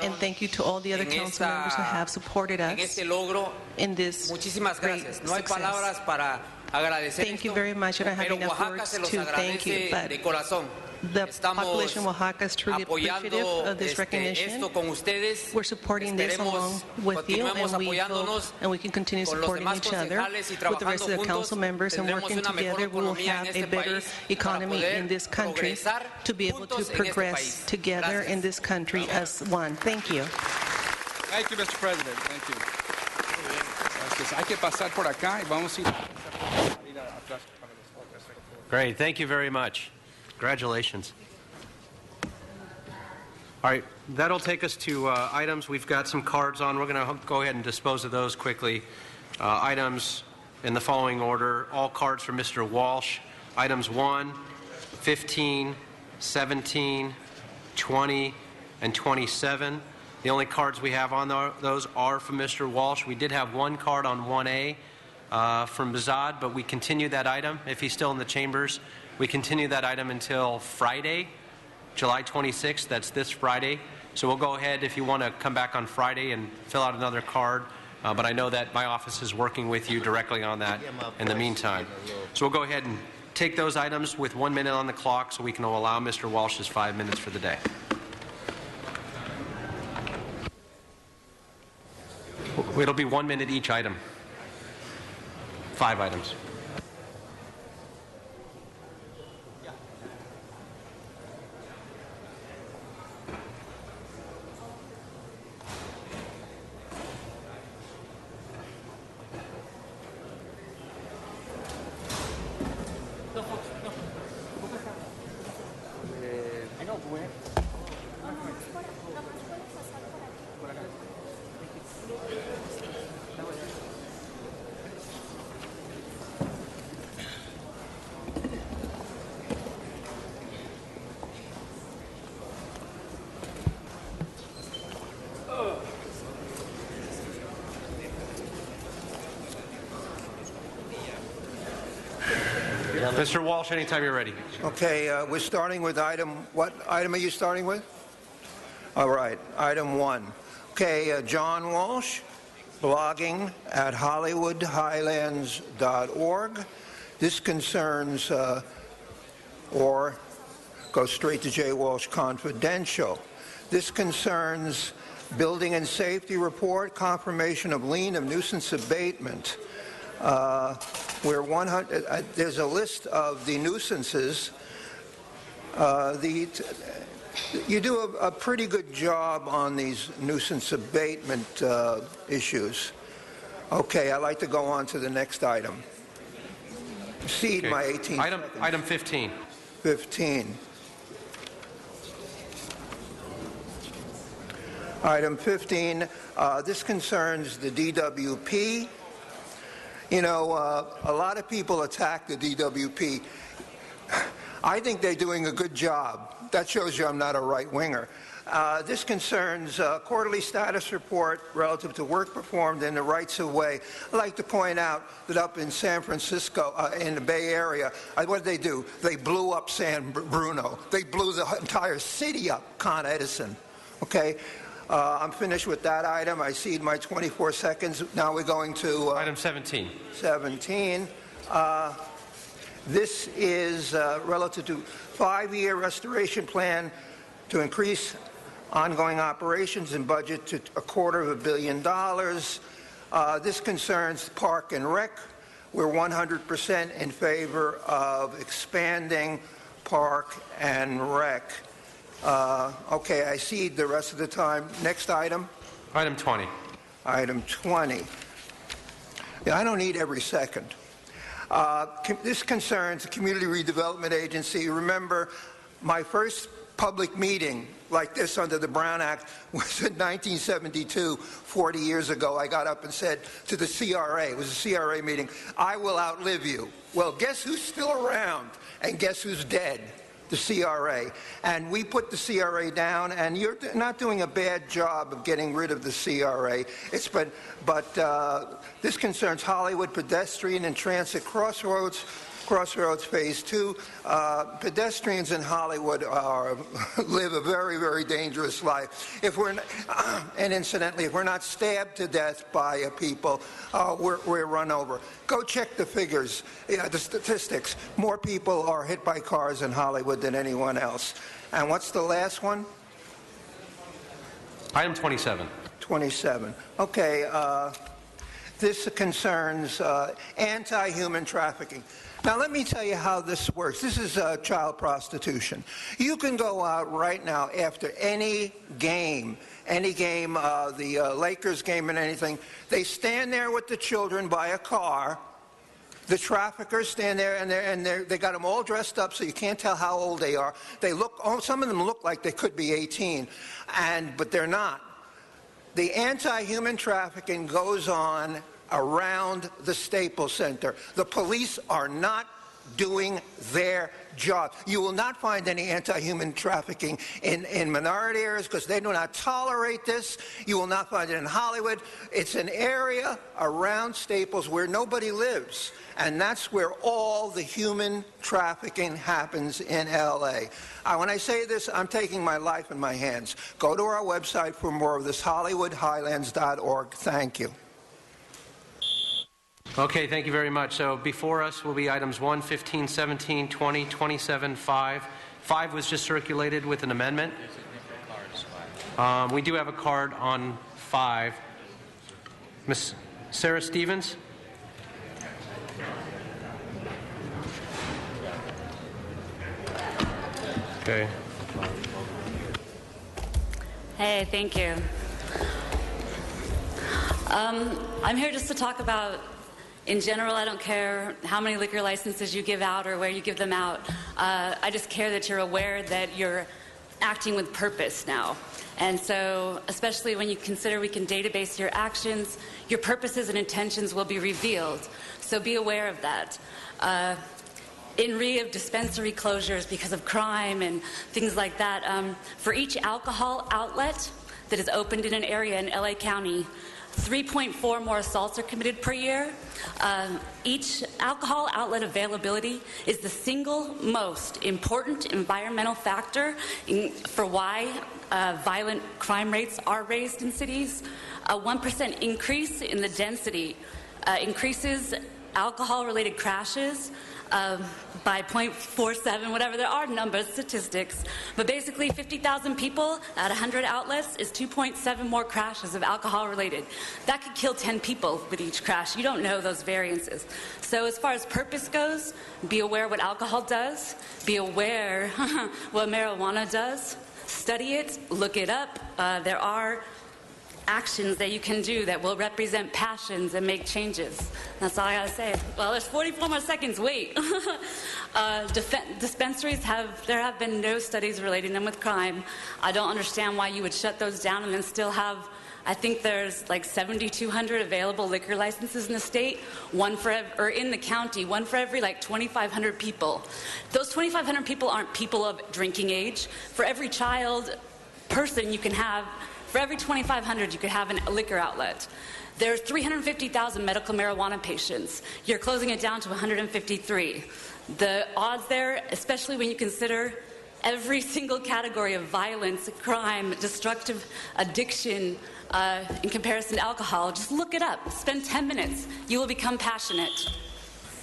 and thank you to all the other council members who have supported us in this great success. Thank you very much. I don't have enough words to thank you, but the population of Oaxaca is truly appreciative of this recognition. We're supporting this along with you, and we can continue supporting each other with the rest of the council members, and working together we will have a better economy in this country to be able to progress together in this country as one. Thank you. Thank you, Mr. President. Thank you. Hay que pasar por acá y vamos a ir atrás. Great. Thank you very much. Congratulations. All right, that'll take us to items. We've got some cards on. We're going to go ahead and dispose of those quickly. Items in the following order. All cards for Mr. Walsh. Items 1, 15, 17, 20, and 27. The only cards we have on those are from Mr. Walsh. We did have one card on 1A from Bazad, but we continued that item. If he's still in the chambers, we continue that item until Friday, July 26th. That's this Friday. So we'll go ahead if you want to come back on Friday and fill out another card. But I know that my office is working with you directly on that in the meantime. So we'll go ahead and take those items with 1 minute on the clock so we can allow Mr. Walsh's 5 minutes for the day. It'll be 1 minute each item. 5 items. Mr. Walsh, anytime you're ready. Okay, we're starting with what item are you starting with? All right, item 1. Okay, John Walsh, blogging at HollywoodHighlands.org. This concerns, or go straight to J. Walsh Confidential. This concerns building and safety report, confirmation of lien of nuisance abatement. There's a list of the nuisances. You do a pretty good job on these nuisance abatement issues. Okay, I'd like to go on to the next item. Exceed my 18 seconds. Item 15. 15. Item 15, this concerns the DWP. You know, a lot of people attack the DWP. I think they're doing a good job. That shows you I'm not a right-winger. This concerns quarterly status report relative to work performed in the rights-of-way. I'd like to point out that up in San Francisco, in the Bay Area, what did they do? They blew up San Bruno. They blew the entire city up, Con Edison. Okay? I'm finished with that item. I cede my 24 seconds. Now we're going to... item 17. 17. This is relative to 5-year restoration plan to increase ongoing operations and budget to $250 million. This concerns Park and Rec. We're 100% in favor of expanding Park and Rec. Okay, I cede the rest of the time. Next item. Item 20. Item 20. Yeah, I don't need every second. This concerns the Community Redevelopment Agency. Remember, my first public meeting like this under the Brown Act was in 1972, 40 years ago. I got up and said to the CRA, it was a CRA meeting, I will outlive you. Well, guess who's still around? And guess who's dead? The CRA. And we put the CRA down, and you're not doing a bad job of getting rid of the CRA. But this concerns Hollywood pedestrian and transit crossroads Phase 2. Pedestrians in Hollywood live a very, very dangerous life. And incidentally, if we're not stabbed to death by people, we're run over. Go check the figures, the statistics. More people are hit by cars in Hollywood than anyone else. And what's the last one? Item 27. 27. Okay. This concerns anti-human trafficking. Now, let me tell you how this works. This is child prostitution. You can go out right now after any game, the Lakers game and anything. They stand there with the children by a car. The traffickers stand there, and they got them all dressed up so you can't tell how old they are. Some of them look like they could be 18, but they're not. The anti-human trafficking goes on around the Staples Center. The police are not doing their job. You will not find any anti-human trafficking in minority areas because they do not tolerate this. You will not find it in Hollywood. It's an area around Staples where nobody lives. And that's where all the human trafficking happens in L.A. When I say this, I'm taking my life in my hands. Go to our website for more of this, HollywoodHighlands.org. Thank you. Okay, thank you very much. So before us will be items 1, 15, 17, 20, 27, 5. 5 was just circulated with an amendment. We do have a card on 5. Ms. Sarah Stevens? Okay. Hey, thank you. I'm here just to talk about, in general, I don't care how many liquor licenses you give out or where you give them out. I just care that you're aware that you're acting with purpose now. And so, especially when you consider we can database your actions, your purposes and intentions will be revealed. So be aware of that. In re of dispensary closures because of crime and things like that, for each alcohol outlet that is opened in an area in LA County, 3.4 more assaults are committed per year. Each alcohol outlet availability is the single most important environmental factor for why violent crime rates are raised in cities. A 1% increase in the density increases alcohol-related crashes by 0.47, whatever. There are numbers, statistics. But basically, 50,000 people at 100 outlets is 2.7 more crashes of alcohol-related. That could kill 10 people with each crash. You don't know those variances. So as far as purpose goes, be aware what alcohol does. Be aware what marijuana does. Study it, look it up. There are actions that you can do that will represent passions and make changes. That's all I gotta say. Well, there's 44 more seconds. Wait. Dispensaries there have been no studies relating them with crime. I don't understand why you would shut those down and then still have, I think there's like 7,200 available liquor licenses in the state, or in the county, one for every like 2,500 people. Those 2,500 people aren't people of drinking age. For every person you can have, for every 2,500 you could have a liquor outlet. There's 350,000 medical marijuana patients. You're closing it down to 153. The odds there, especially when you consider every single category of violence, crime, destructive addiction, in comparison to alcohol, just look it up. Spend 10 minutes. You will become passionate.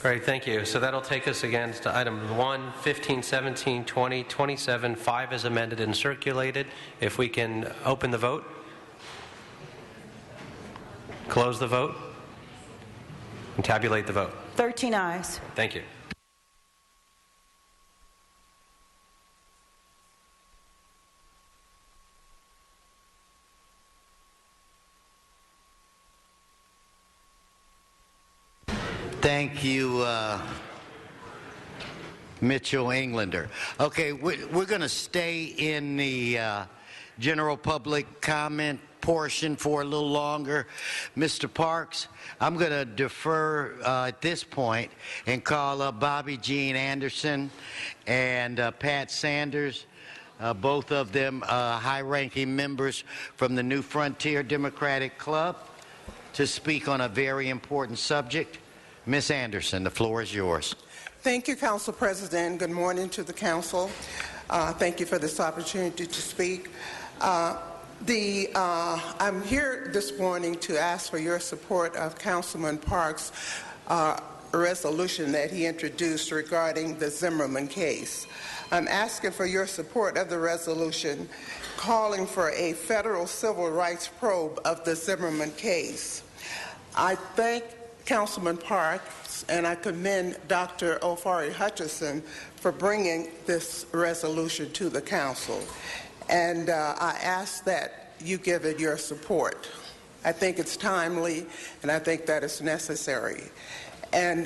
Great, thank you. So that'll take us again to items 1, 15, 17, 20, 27, 5 is amended and circulated. If we can open the vote. Close the vote. And tabulate the vote. 13 ayes. Thank you. Thank you, Mitchell Englander. Okay, we're going to stay in the general public comment portion for a little longer. Mr. Parks, I'm going to defer at this point and call up Bobby Jean Anderson and Pat Sanders, both of them high-ranking members from the New Frontier Democratic Club, to speak on a very important subject. Ms. Anderson, the floor is yours. Thank you, Council President. Good morning to the Council. Thank you for this opportunity to speak. I'm here this morning to ask for your support of Councilman Parks' resolution that he introduced regarding the Zimmerman case. I'm asking for your support of the resolution calling for a federal civil rights probe of the Zimmerman case. I thank Councilman Parks, and I commend Dr. Ofari Hutchinson for bringing this resolution to the Council. And I ask that you give it your support. I think it's timely, and I think that it's necessary. And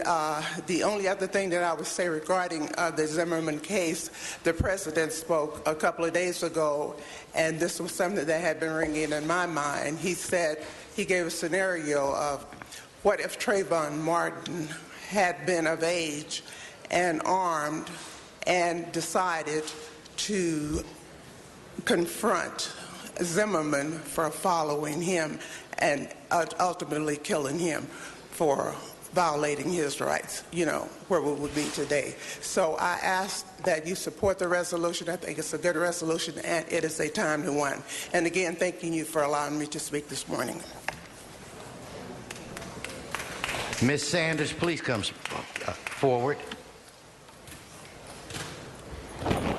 the only other thing that I would say regarding the Zimmerman case, the President spoke a couple of days ago, and this was something that had been ringing in my mind. He said, he gave a scenario of, what if Trayvon Martin had been of age and armed and decided to confront Zimmerman for following him and ultimately killing him for violating his rights, where we would be today. So I ask that you support the resolution. I think it's a good resolution, and it is a timely one. And again, thanking you for allowing me to speak this morning. Ms. Sanders, please come forward.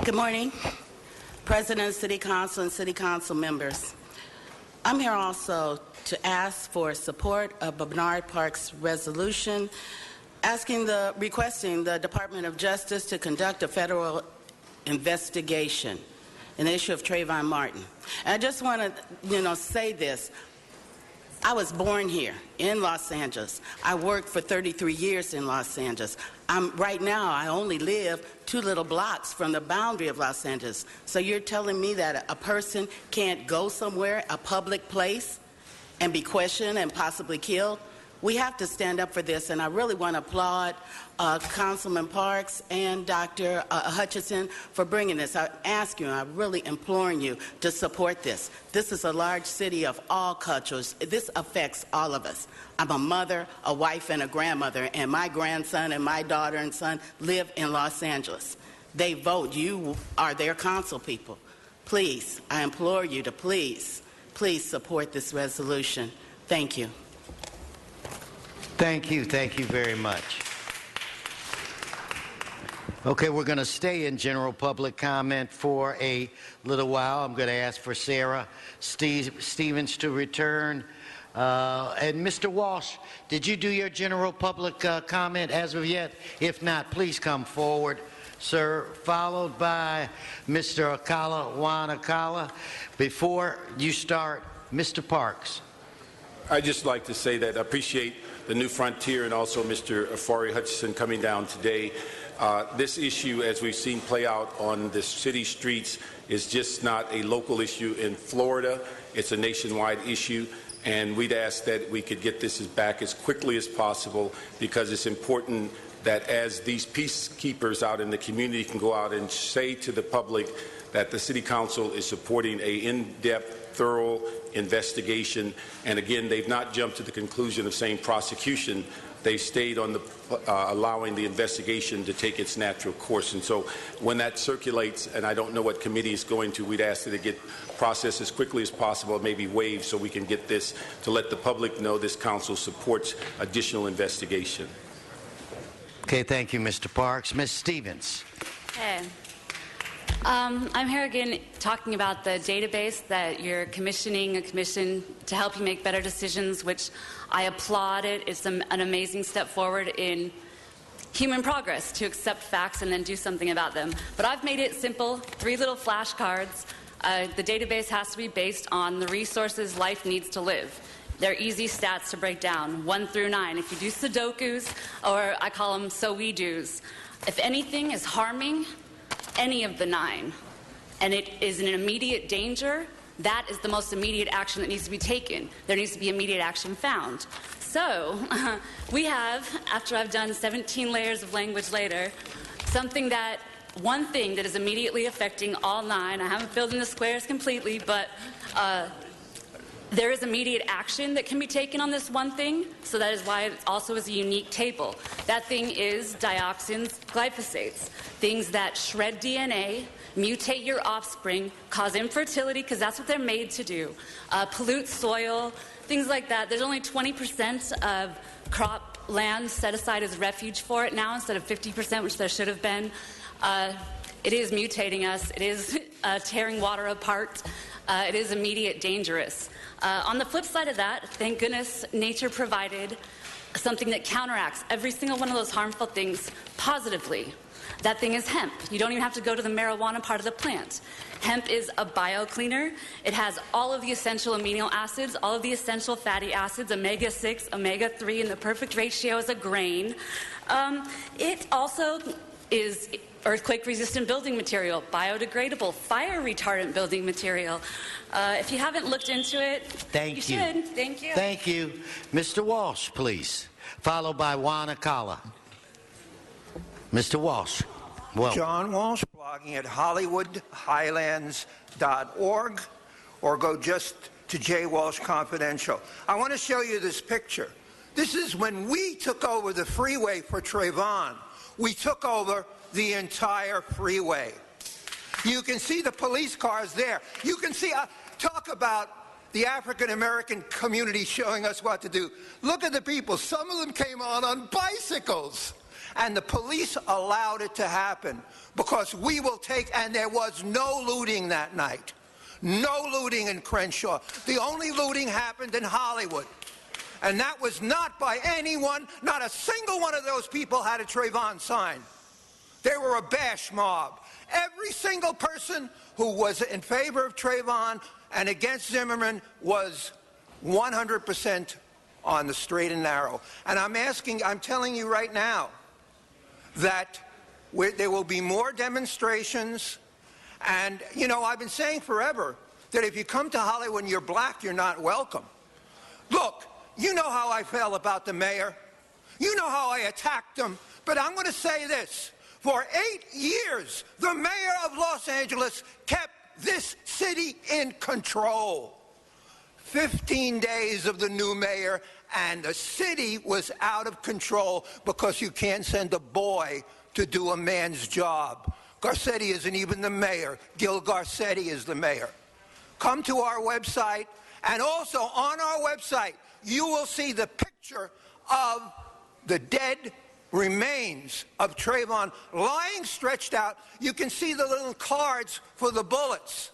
Good morning, President, City Council, and City Council members. I'm here also to ask for support of Bernard Parks' resolution requesting the Department of Justice to conduct a federal investigation in the issue of Trayvon Martin. And I just want to, say this. I was born here in Los Angeles. I worked for 33 years in Los Angeles. Right now, I only live 2 little blocks from the boundary of Los Angeles. So you're telling me that a person can't go somewhere, a public place, and be questioned and possibly killed? We have to stand up for this, and I really want to applaud Councilman Parks and Dr. Hutchinson for bringing this. I ask you, I'm really imploring you to support this. This is a large city of all cultures. This affects all of us. I'm a mother, a wife, and a grandmother, and my grandson and my daughter and son live in Los Angeles. They vote. You are their council people. Please, I implore you to please support this resolution. Thank you. Thank you very much. Okay, we're going to stay in general public comment for a little while. I'm going to ask for Sarah Stevens to return. And Mr. Walsh, did you do your general public comment as of yet? If not, please come forward sir, followed by Mr. Akala Juan Akala. Before you start, Mr. Parks. I'd just like to say that I appreciate the New Frontier and also Mr. Afari Hutchinson coming down today. This issue, as we've seen play out on the city streets, is just not a local issue in Florida. It's a nationwide issue, and we'd ask that we could get this back as quickly as possible, because it's important that as these peacekeepers out in the community can go out and say to the public that the City Council is supporting an in-depth, thorough investigation. And again, they've not jumped to the conclusion of saying prosecution. They stayed on the allowing the investigation to take its natural course. And so when that circulates, and I don't know what committee is going to, we'd ask that it get processed as quickly as possible, maybe waived, so we can get this to let the public know this council supports additional investigation. Okay, thank you, Mr. Parks. Ms. Stevens. Hey. I'm here again talking about the database that you're commissioning a commission to help you make better decisions, which I applaud it. It's an amazing step forward in human progress to accept facts and then do something about them. But I've made it simple, 3 little flashcards. The database has to be based on the resources life needs to live. They're easy stats to break down, 1 through 9. If you do Sudokus, or I call them so-we-dos, if anything is harming any of the 9, and it is an immediate danger, that is the most immediate action that needs to be taken. There needs to be immediate action found. So we have, after I've done 17 layers of language later, one thing that is immediately affecting all 9. I haven't filled in the squares completely, but there is immediate action that can be taken on this one thing, so that is why it also is a unique table. That thing is dioxins, glyphosates, things that shred DNA, mutate your offspring, cause infertility, because that's what they're made to do, pollute soil, things like that. There's only 20% of crop land set aside as refuge for it now instead of 50%, which there should have been. It is mutating us. It is tearing water apart. It is immediate dangerous. On the flip side of that, thank goodness nature provided something that counteracts every single one of those harmful things positively. That thing is hemp. You don't even have to go to the marijuana part of the plant. Hemp is a biocleaner. It has all of the essential amino acids, all of the essential fatty acids, omega-6, omega-3 in the perfect ratio as a grain. It also is earthquake-resistant building material, biodegradable, fire-retardant building material. If you haven't looked into it, you should. Thank you. Thank you. Mr. Walsh, please, followed by Juan Akala. Mr. Walsh. Well, John Walsh, blogging at HollywoodHighlands.org, or go just to J. Walsh Confidential. I want to show you this picture. This is when we took over the freeway for Trayvon. We took over the entire freeway. You can see the police cars there. You can see, talk about the African-American community showing us what to do. Look at the people. Some of them came on bicycles. And the police allowed it to happen because we will take, and there was no looting that night. No looting in Crenshaw. The only looting happened in Hollywood. And that was not by anyone, not a single one of those people had a Trayvon sign. They were a bash mob. Every single person who was in favor of Trayvon and against Zimmerman was 100% on the straight and narrow. And I'm telling you right now, that there will be more demonstrations. And, you know, I've been saying forever that if you come to Hollywood and you're black, you're not welcome. Look, you know how I felt about the mayor. You know how I attacked him. But I'm going to say this. For 8 years, the mayor of Los Angeles kept this city in control. 15 days of the new mayor, and the city was out of control because you can't send a boy to do a man's job. Garcetti isn't even the mayor. Gil Garcetti is the mayor. Come to our website, and also on our website, you will see the picture of the dead remains of Trayvon lying stretched out. You can see the little cards for the bullets.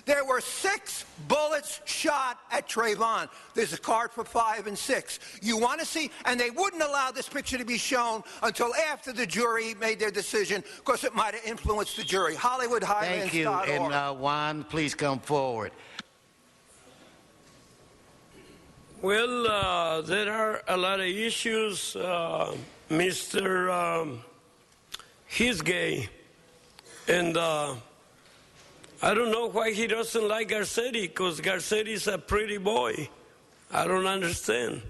There were 6 bullets shot at Trayvon. There's a card for 5 and 6. You want to see? And they wouldn't allow this picture to be shown until after the jury made their decision because it might have influenced the jury. Hollywood Highlands. Thank you. And Juan, please come forward. Well, there are a lot of issues. He's gay. And I don't know why he doesn't like Garcetti, because Garcetti's a pretty boy. I don't understand.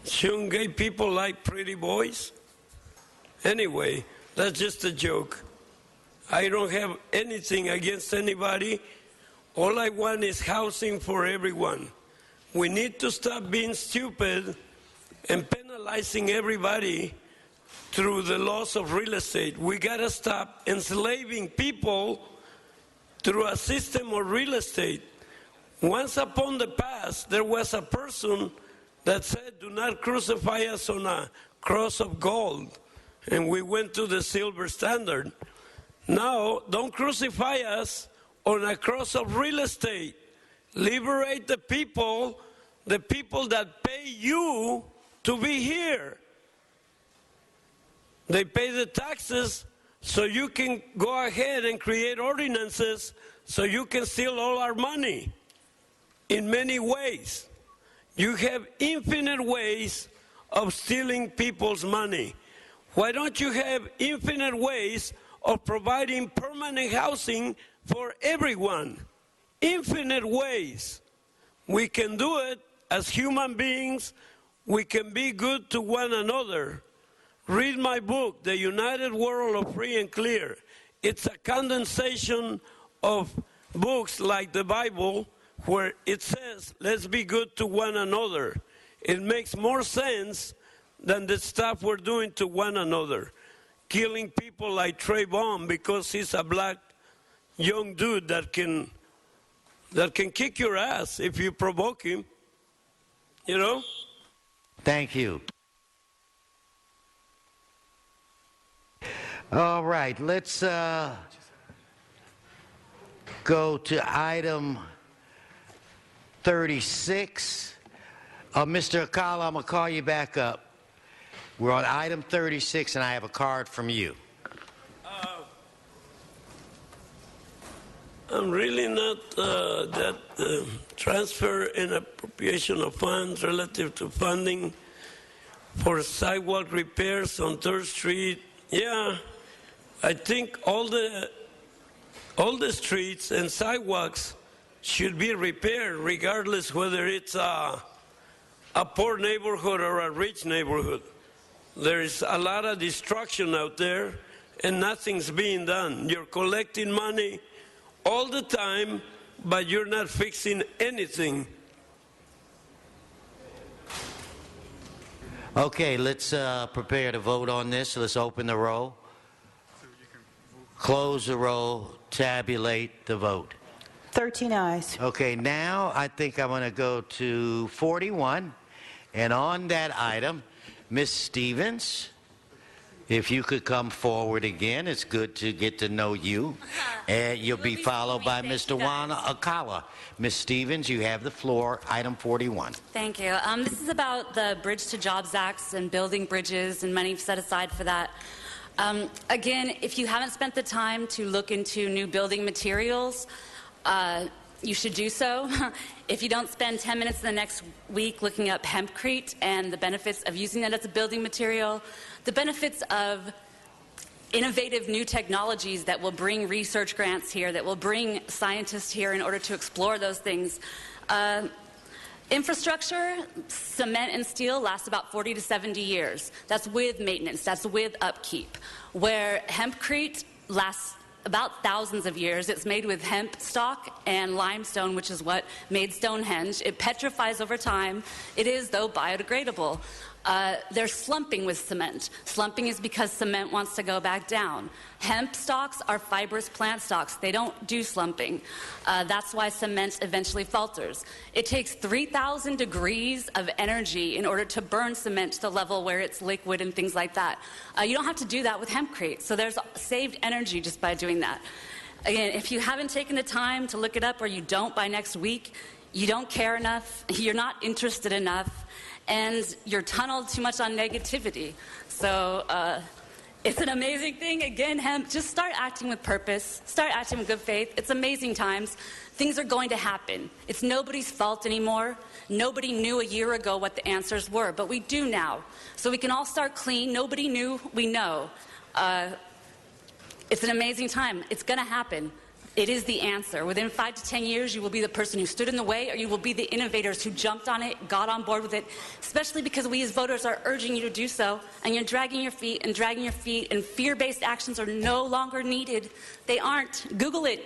Shouldn't gay people like pretty boys? Anyway, that's just a joke. I don't have anything against anybody. All I want is housing for everyone. We need to stop being stupid and penalizing everybody through the loss of real estate. We got to stop enslaving people through a system of real estate. Once upon the past, there was a person that said, do not crucify us on a cross of gold. And we went to the silver standard. Now, don't crucify us on a cross of real estate. Liberate the people that pay you to be here. They pay the taxes so you can go ahead and create ordinances so you can steal all our money in many ways. You have infinite ways of stealing people's money. Why don't you have infinite ways of providing permanent housing for everyone? Infinite ways. We can do it as human beings. We can be good to one another. Read my book, The United World of Free and Clear. It's a condensation of books like the Bible where it says, let's be good to one another. It makes more sense than the stuff we're doing to one another. Killing people like Trayvon because he's a black young dude that can kick your ass if you provoke him. You know? Thank you. All right, let's go to item 36. Mr. Akala, I'm going to call you back up. We're on item 36, and I have a card from you. I'm really not that transfer and appropriation of funds relative to funding for sidewalk repairs on 3rd Street. Yeah, I think all the streets and sidewalks should be repaired regardless whether it's a poor neighborhood or a rich neighborhood. There is a lot of destruction out there and nothing's being done. You're collecting money all the time, but you're not fixing anything. Okay, let's prepare to vote on this. Let's open the roll, close the roll, tabulate the vote. 13 ayes. Okay, now I think I'm going to go to 41. And on that item, Ms. Stevens, if you could come forward again, it's good to get to know you. And you'll be followed by Mr. Juan Akala. Ms. Stevens, you have the floor, item 41. Thank you. This is about the Bridge to Jobs Act and building bridges and money set aside for that. Again, if you haven't spent the time to look into new building materials, you should do so. If you don't spend 10 minutes in the next week looking up hempcrete and the benefits of using that as a building material, the benefits of innovative new technologies that will bring research grants here, that will bring scientists here in order to explore those things. Infrastructure, cement and steel lasts about 40 to 70 years. That's with maintenance, that's with upkeep. Where hempcrete lasts about thousands of years. It's made with hemp stalk and limestone, which is what made Stonehenge. It petrifies over time. It is, though, biodegradable. There's slumping with cement. Slumping is because cement wants to go back down. Hemp stalks are fibrous plant stalks. They don't do slumping. That's why cement eventually falters. It takes 3,000 degrees of energy in order to burn cement to the level where it's liquid and things like that. You don't have to do that with hempcrete. So there's saved energy just by doing that. Again, if you haven't taken the time to look it up or you don't by next week, you don't care enough, you're not interested enough, and you're tunneled too much on negativity. So it's an amazing thing. Again, just start acting with purpose, start acting with good faith. It's amazing times. Things are going to happen. It's nobody's fault anymore. Nobody knew a year ago what the answers were, but we do now. So we can all start clean. Nobody knew, we know. It's an amazing time. It's going to happen. It is the answer. Within 5 to 10 years, you will be the person who stood in the way, or you will be the innovators who jumped on it, got on board with it, especially because we as voters are urging you to do so, and you're dragging your feet, and fear-based actions are no longer needed. They aren't. Google it.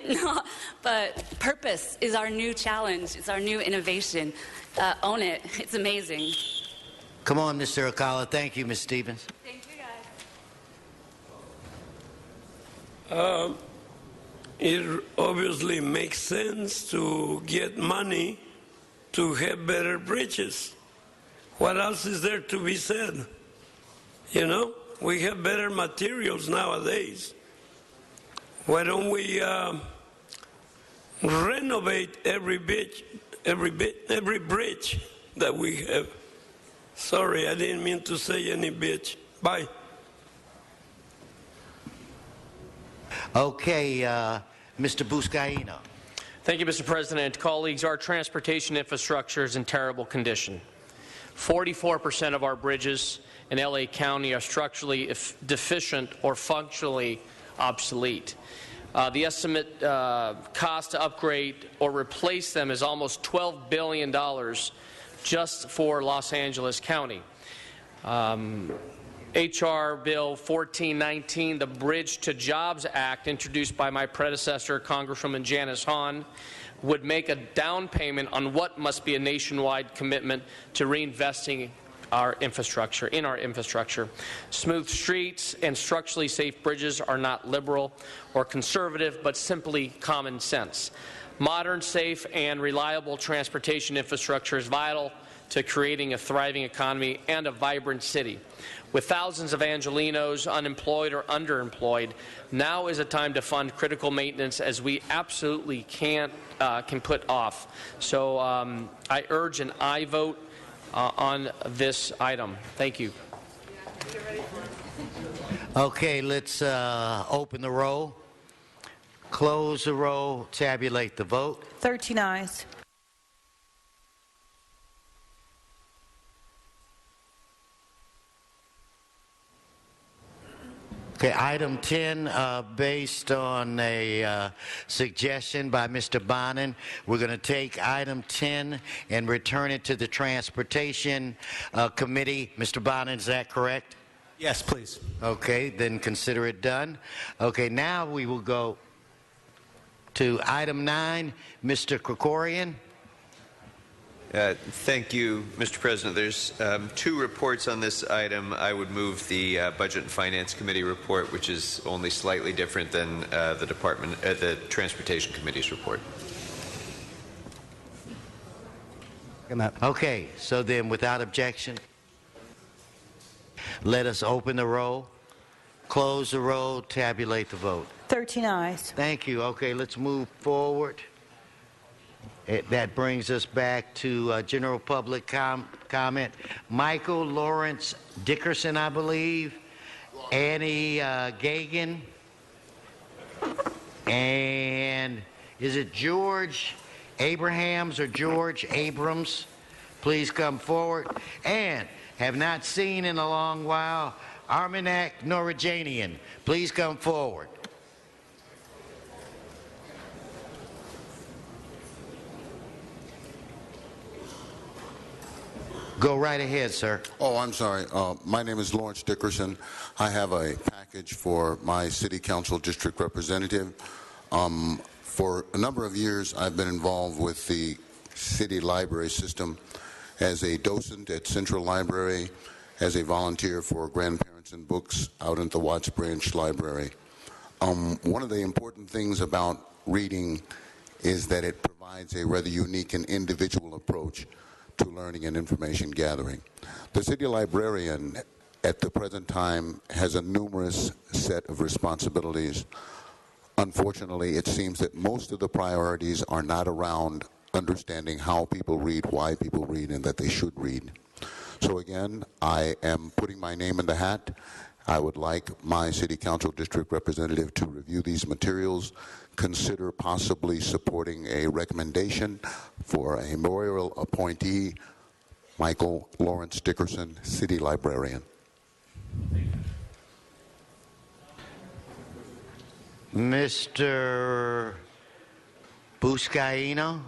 But purpose is our new challenge. It's our new innovation. Own it. It's amazing. Come on, Mr. Alcala. Thank you, Ms. Stevens. Thank you, guys. It obviously makes sense to get money to have better bridges. What else is there to be said? You know, we have better materials nowadays. Why don't we renovate every bridge that we have? Sorry, I didn't mean to say any bitch. Bye. Okay, Mr. Buscaino. Thank you, Mr. President. Colleagues, our transportation infrastructure is in terrible condition. 44% of our bridges in LA County are structurally deficient or functionally obsolete. The estimate cost to upgrade or replace them is almost $12 billion just for Los Angeles County. H.R. Bill 1419, the Bridge to Jobs Act, introduced by my predecessor, Congresswoman Janice Hahn, would make a down payment on what must be a nationwide commitment to reinvesting our infrastructure, Smooth streets and structurally safe bridges are not liberal or conservative, but simply common sense. Modern, safe, and reliable transportation infrastructure is vital to creating a thriving economy and a vibrant city. With thousands of Angelenos unemployed or underemployed, now is a time to fund critical maintenance as we absolutely can put off. So I urge an aye vote on this item. Thank you. Okay, let's open the roll, close the roll, tabulate the vote. 13 ayes. Okay, item 10, based on a suggestion by Mr. Bonin, we're going to take item 10 and return it to the Transportation Committee. Mr. Bonin, is that correct? Yes, please. Okay, then consider it done. Okay, now we will go to item 9, Mr. Krikorian. Thank you, Mr. President. There's two reports on this item. I would move the Budget and Finance Committee report, which is only slightly different than the Transportation Committee's report. Okay, so then without objection, let us open the roll, close the roll, tabulate the vote. 13 ayes. Thank you. Okay, let's move forward. That brings us back to general public comment. Michael Lawrence Dickerson, I believe. Annie Gagan. And is it George Abrahams or George Abrams? Please come forward. And have not seen in a long while, Armanak Norajanian. Please come forward. Go right ahead, sir. Oh, I'm sorry. My name is Lawrence Dickerson. I have a package for my city council district representative. For a number of years, I've been involved with the city library system as a docent at Central Library, as a volunteer for Grandparents and Books out at the Watts Branch Library. One of the important things about reading is that it provides a rather unique and individual approach to learning and information gathering. The city librarian at the present time has a numerous set of responsibilities. unfortunately, it seems that most of the priorities are not around understanding how people read, why people read, and that they should read. So again, I am putting my name in the hat. I would like my City Council District Representative to review these materials, consider possibly supporting a recommendation for a mayoral appointee, Michael Lawrence Dickerson, City Librarian. Mr. Buscaino?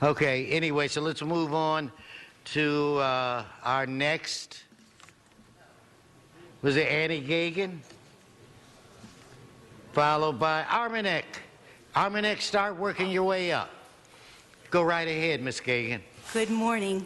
Okay, anyway, so let's move on to our next. Was it Annie Gagan? Followed by Armanek. Armanek, start working your way up. Go right ahead, Ms. Gagan. Good morning.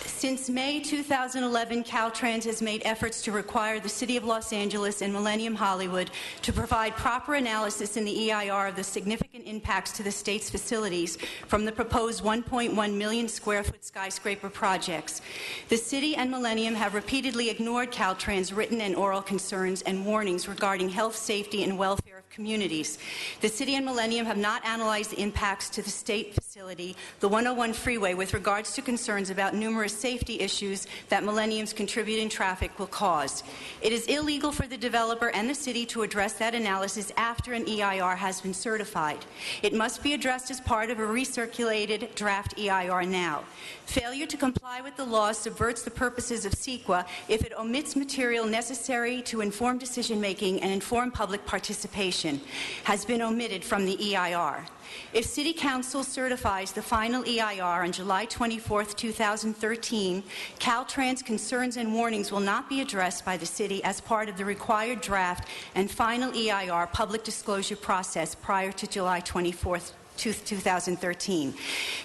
Since May 2011, Caltrans has made efforts to require the City of Los Angeles and Millennium Hollywood to provide proper analysis in the EIR of the significant impacts to the state's facilities from the proposed 1.1 million square foot skyscraper projects. The City and Millennium have repeatedly ignored Caltrans' written and oral concerns and warnings regarding health, safety, and welfare of communities. The City and Millennium have not analyzed the impacts to the state facility, the 101 freeway, with regards to concerns about numerous safety issues that Millennium's contributing traffic will cause. It is illegal for the developer and the city to address that analysis after an EIR has been certified. It must be addressed as part of a recirculated draft EIR now. Failure to comply with the law subverts the purposes of CEQA if it omits material necessary to inform decision-making and inform public participation, has been omitted from the EIR. If City Council certifies the final EIR on July 24, 2013, Caltrans' concerns and warnings will not be addressed by the City as part of the required draft and final EIR public disclosure process prior to July 24, 2013.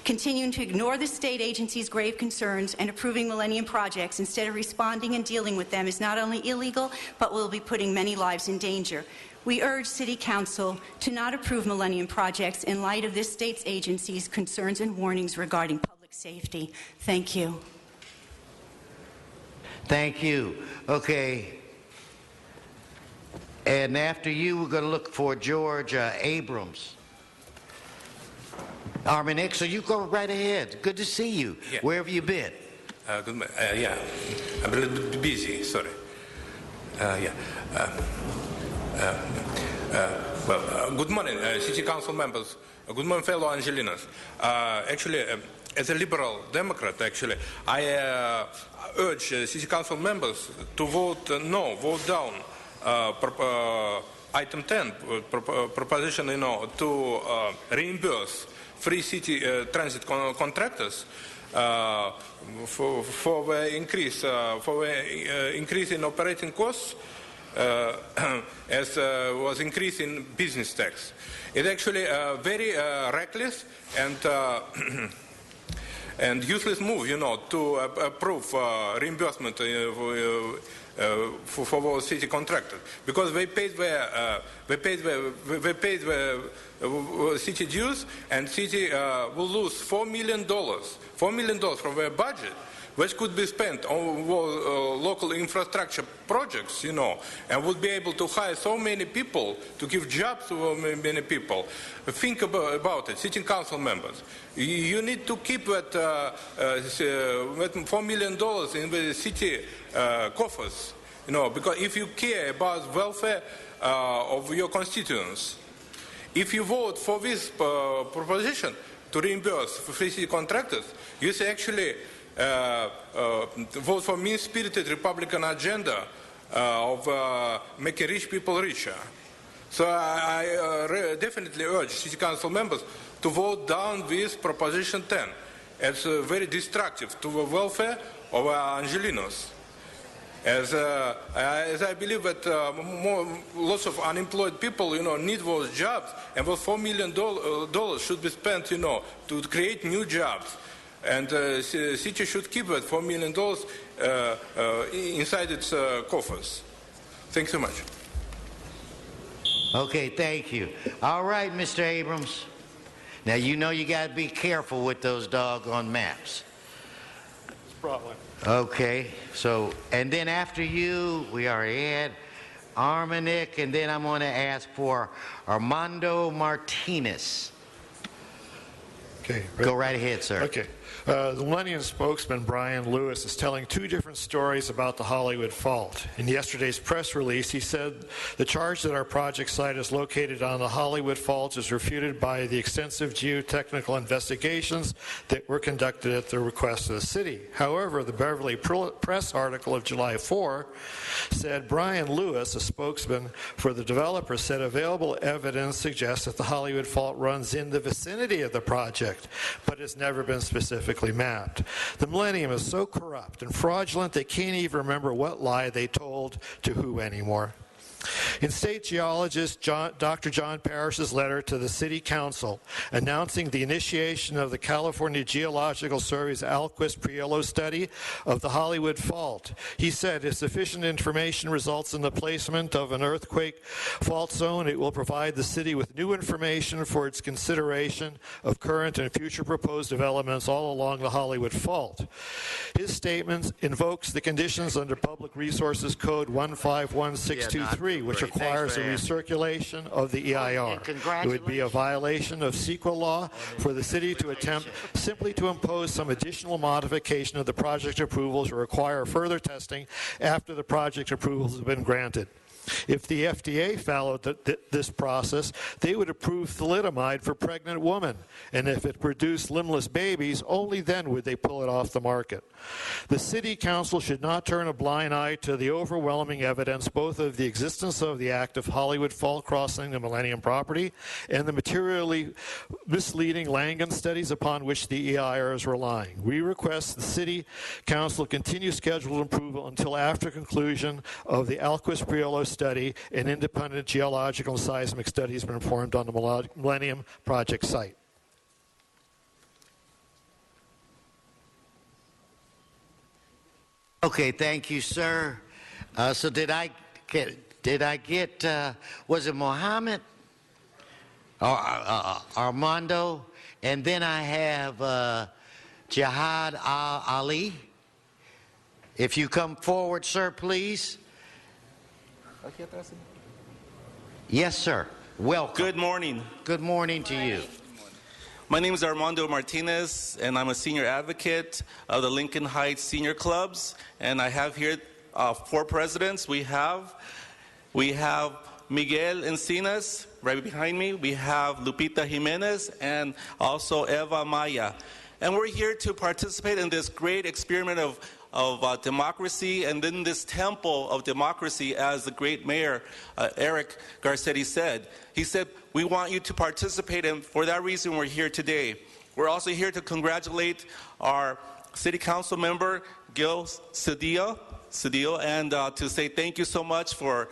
Continuing to ignore the state agency's grave concerns and approving Millennium projects instead of responding and dealing with them is not only illegal, but will be putting many lives in danger. We urge City Council to not approve Millennium projects in light of this state's agency's concerns and warnings regarding public safety. Thank you. Thank you. Okay. And after you, we're going to look for George Abrams. Armanek, so you go right ahead. Good to see you. Yeah. Where have you been? Yeah, I'm a little bit busy, sorry. Good morning, City Council members. Good morning, fellow Angelinos. Actually, as a liberal Democrat, actually, I urge City Council members to vote no, vote down item 10, proposition, to reimburse free city transit contractors for the increase in operating costs as was increase in business tax. It's actually very reckless and useless move, to approve reimbursement for those city contractors, because they paid the city dues, and city will lose $4 million from their budget, which could be spent on local infrastructure projects, and would be able to hire so many people, to give jobs to many people. Think about it, City Council members. You need to keep that $4 million in the city coffers, because if you care about welfare of your constituents, if you vote for this proposition to reimburse for free city contractors, you say actually vote for mean-spirited Republican agenda of making rich people richer. So I definitely urge City Council members to vote down this Proposition 10. It's very destructive to the welfare of Angelinos. As I believe that lots of unemployed people, need those jobs, and those $4 million should be spent, to create new jobs. And the city should keep that $4 million inside its coffers. Thanks so much. Okay, thank you. All right, Mr. Abrams. Now, you got to be careful with those doggone maps. Probably. Okay, so, and then after you, we already had Armanick, and then I'm going to ask for Armando Martinez. Okay. Go right ahead, sir. Okay. The Millennium spokesman, Brian Lewis, is telling two different stories about the Hollywood Fault. In yesterday's press release, he said the charge that our project site is located on the Hollywood Fault is refuted by the extensive geotechnical investigations that were conducted at the request of the city. However, the Beverly Press article of July 4 said Brian Lewis, a spokesman for the developer, said available evidence suggests that the Hollywood Fault runs in the vicinity of the project, but has never been specifically mapped. The Millennium is so corrupt and fraudulent they can't even remember what lie they told to who anymore. In state geologist Dr. John Parrish's letter to the City Council announcing the initiation of the California Geological Survey's Alquist-Priolo study of the Hollywood Fault, he said if sufficient information results in the placement of an earthquake fault zone, it will provide the city with new information for its consideration of current and future proposed developments all along the Hollywood Fault. His statement invokes the conditions under Public Resources Code 151623, which requires a recirculation of the EIR. It would be a violation of CEQA law for the city to attempt simply to impose some additional modification of the project approvals or require further testing after the project approvals have been granted. If the FDA followed this process, they would approve thalidomide for pregnant women, and if it produced limbless babies, only then would they pull it off the market. The City Council should not turn a blind eye to the overwhelming evidence both of the existence of the active Hollywood Fault crossing the Millennium property and the materially misleading Langan studies upon which the EIR is relying. We request the City Council continue scheduled approval until after conclusion of the Alquist-Priolo study and independent geological and seismic study has been performed on the Millennium project site. Okay, thank you, sir. So did I get, was it Mohammed? Armando? And then I have Jihad Ali. If you come forward, sir, please. Yes, sir. Welcome. Good morning. Good morning to you. My name is Armando Martinez, and I'm a senior advocate of the Lincoln Heights Senior Clubs. And I have here 4 presidents. We have Miguel Encinas, right behind me. We have Lupita Jimenez, and also Eva Maya. And we're here to participate in this great experiment of democracy, and then this temple of democracy, as the great mayor Eric Garcetti said. He said, we want you to participate, and for that reason we're here today. We're also here to congratulate our city council member, Gil Cedillo, and to say thank you so much for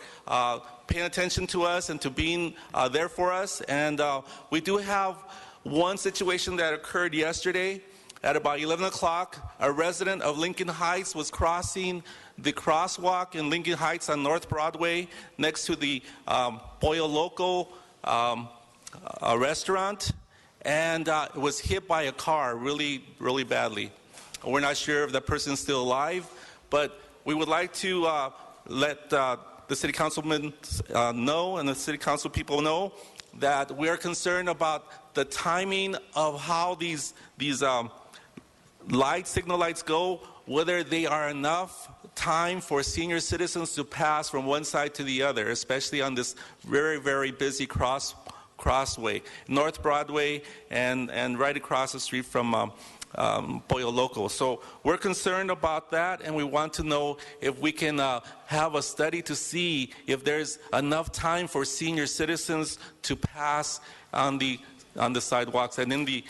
paying attention to us and to being there for us. And we do have one situation that occurred yesterday. At about 11 o'clock, a resident of Lincoln Heights was crossing the crosswalk in Lincoln Heights on North Broadway next to the Pollo Loco restaurant, and was hit by a car really, really badly. We're not sure if that person's still alive, but we would like to let the city councilmen know and the city council people know that we are concerned about the timing of how these signal lights go, whether they are enough time for senior citizens to pass from one side to the other, especially on this very, very busy crossway, North Broadway and right across the street from Pollo Loco. So we're concerned about that, and we want to know if we can have a study to see if there's enough time for senior citizens to pass on the sidewalks and in the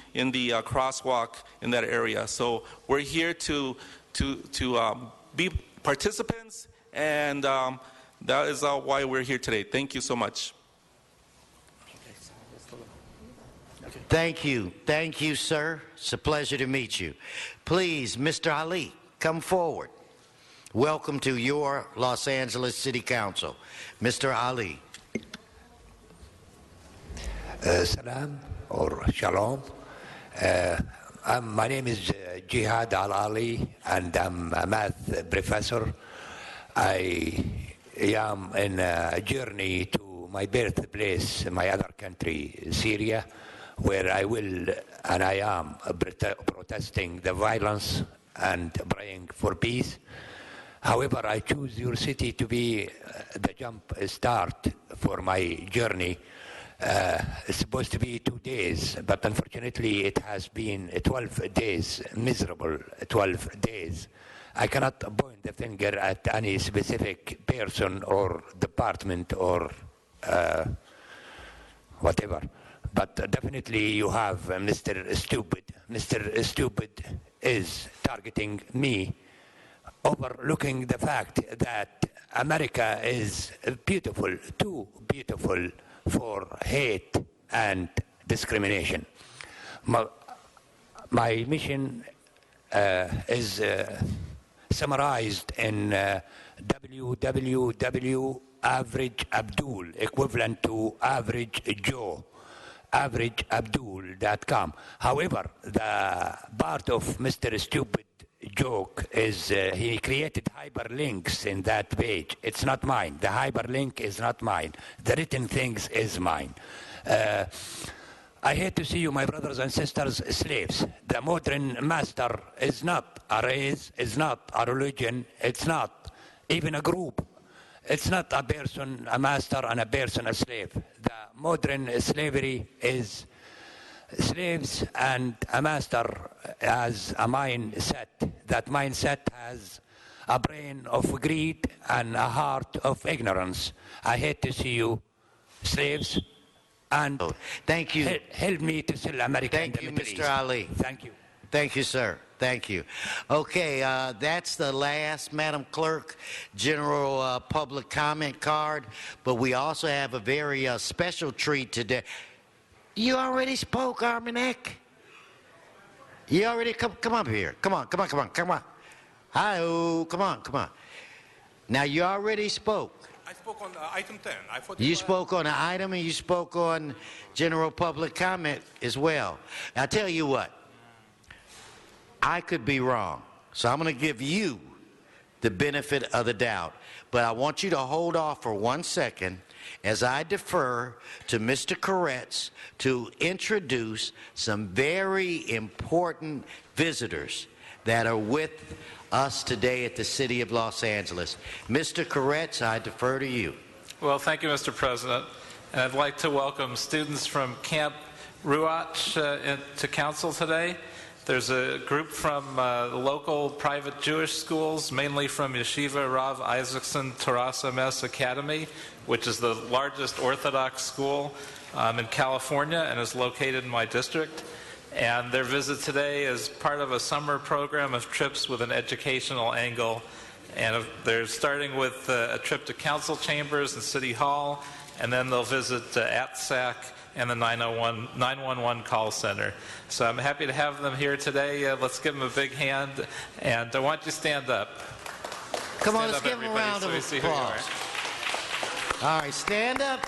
crosswalk in that area. So we're here to be participants, and that is why we're here today. Thank you so much. Thank you. Thank you, sir. It's a pleasure to meet you. Please, Mr. Ali, come forward. Welcome to your Los Angeles City Council. Mr. Ali. Salam or Shalom. My name is Jihad Al Ali, and I'm a math professor. I am in a journey to my birthplace, my other country, Syria, where I will and I am protesting the violence and praying for peace. However, I choose your city to be the jump start for my journey. It's supposed to be 2 days, but unfortunately it has been 12 days, miserable 12 days. I cannot point the finger at any specific person or department or whatever, but definitely you have Mr. Stupid. Mr. Stupid is targeting me, overlooking the fact that America is beautiful, too beautiful for hate and discrimination. My mission is summarized in www Average Abdul, equivalent to Average Joe, averageabdul.com. However, the part of Mr. Stupid joke is he created hyperlinks in that page. It's not mine. The hyperlink is not mine. The written things is mine. I hate to see you, my brothers and sisters, slaves. The modern master is not a race, is not a religion, it's not even a group. It's not a person, a master, and a person, a slave. The modern slavery is slaves and a master has a mindset. That mindset has a brain of greed and a heart of ignorance. I hate to see you, slaves, and thank you. Help me to sell America. Thank you, Mr. Ali. Thank you. Thank you, sir. Thank you. Okay, that's the last, Madam Clerk, general public comment card, but we also have a very special treat today. You already spoke, Armanek. You already, come up here. Come on. Hi-oh, come on. Now, you already spoke. I spoke on item 10. You spoke on an item and you spoke on general public comment as well. I'll tell you what. I could be wrong, so I'm going to give you the benefit of the doubt. But I want you to hold off for 1 second as I defer to Mr. Koretz to introduce some very important visitors that are with us today at the City of Los Angeles. Mr. Koretz, I defer to you. Well, thank you, Mr. President. And I'd like to welcome students from Camp Ruach to Council today. There's a group from local private Jewish schools, mainly from Yeshiva Rav Isaacson Torah Mes Academy, which is the largest Orthodox school in California and is located in my district. And their visit today is part of a summer program of trips with an educational angle. And they're starting with a trip to council chambers and City Hall, and then they'll visit ATSAC and the 911 call center. So I'm happy to have them here today. Let's give them a big hand, and I want you to stand up. Come on, let's give them a round of applause. All right, stand up.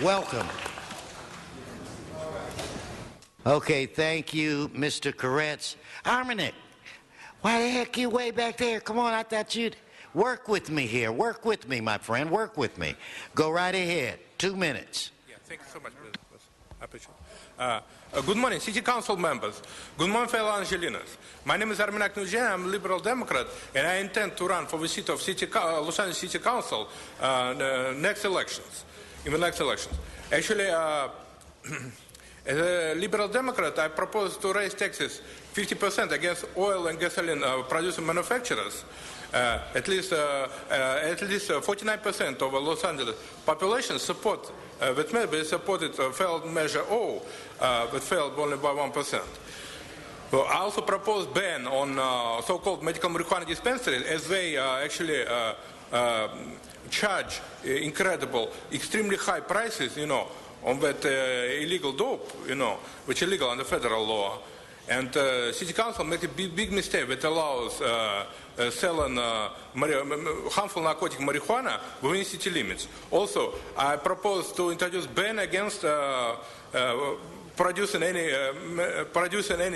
Welcome. Okay, thank you, Mr. Koretz. Armanek, why the heck you way back there? Come on, I thought you'd work with me here. Work with me, my friend. Work with me. Go right ahead. 2 minutes. Yeah, thank you so much, President. I appreciate it. Good morning, City Council members. Good morning, fellow Angelinos. My name is Armanek Nujian. I'm a Liberal Democrat, and I intend to run for the seat of Los Angeles City Council in the next elections. Actually, as a Liberal Democrat, I propose to raise taxes 50% against oil and gasoline producing manufacturers. At least 49% of the Los Angeles population support that maybe supported failed Measure O, that failed only by 1%. Well, I also propose ban on so-called medical marijuana dispensaries, as they actually charge incredible, extremely high prices, on that illegal dope, which is illegal under federal law. And City Council made a big mistake that allows selling harmful narcotic marijuana within city limits. Also, I propose to introduce ban against producing any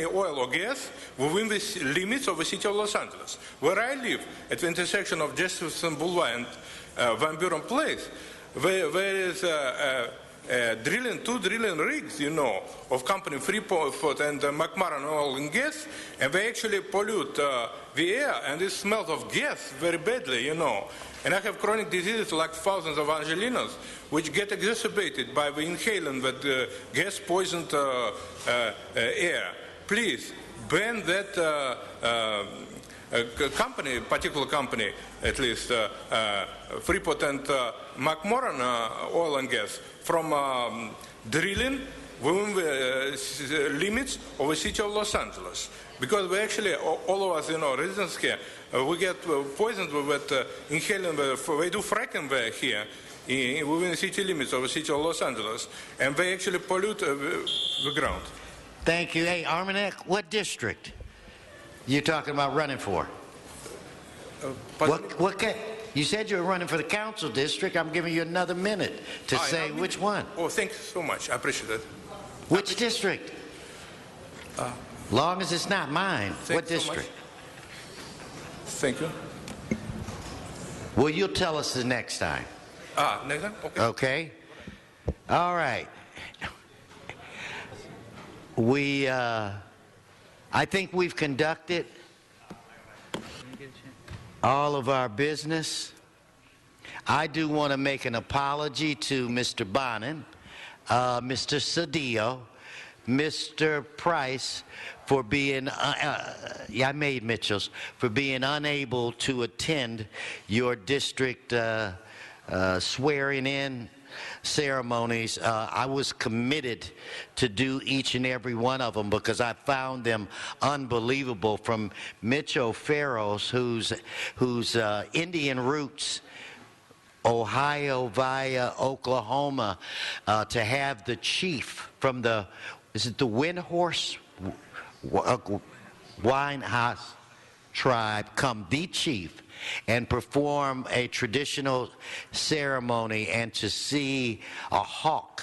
oil or gas within the limits of the city of Los Angeles. Where I live, at the intersection of Jefferson Boulevard and Van Buren Place, there is two drilling rigs, of company Freeport and McMoran Oil and Gas, and they actually pollute the air, and it smells of gas very badly, And I have chronic diseases like thousands of Angelinos, which get exacerbated by the inhaling that gas-poisoned air. Please ban that company, particular company, at least Freeport and McMoran Oil and Gas, from drilling within the limits of the city of Los Angeles. Because we actually, all of us, residents here, we get poisoned with inhaling, we do fracking here within the city limits of the city of Los Angeles, and they actually pollute the ground. Thank you. Hey, Armanek, what district you talking about running for? You said you were running for the council district. I'm giving you another minute to say which one. Oh, thank you so much. I appreciate it. Which district? Long as it's not mine. What district? Thank you. Well, you'll tell us the next time. Next time? Okay. Okay. All right. I think we've conducted all of our business. I do want to make an apology to Mr. Bonin, Mr. Cedillo, Mr. Price for being, for being unable to attend your district swearing in ceremonies. I was committed to do each and every one of them because I found them unbelievable, from Mitch O'Farrell's, whose Indian roots, Ohio via Oklahoma, to have the chief from the Windhorse Winehouse tribe come, the chief, and perform a traditional ceremony, and to see a hawk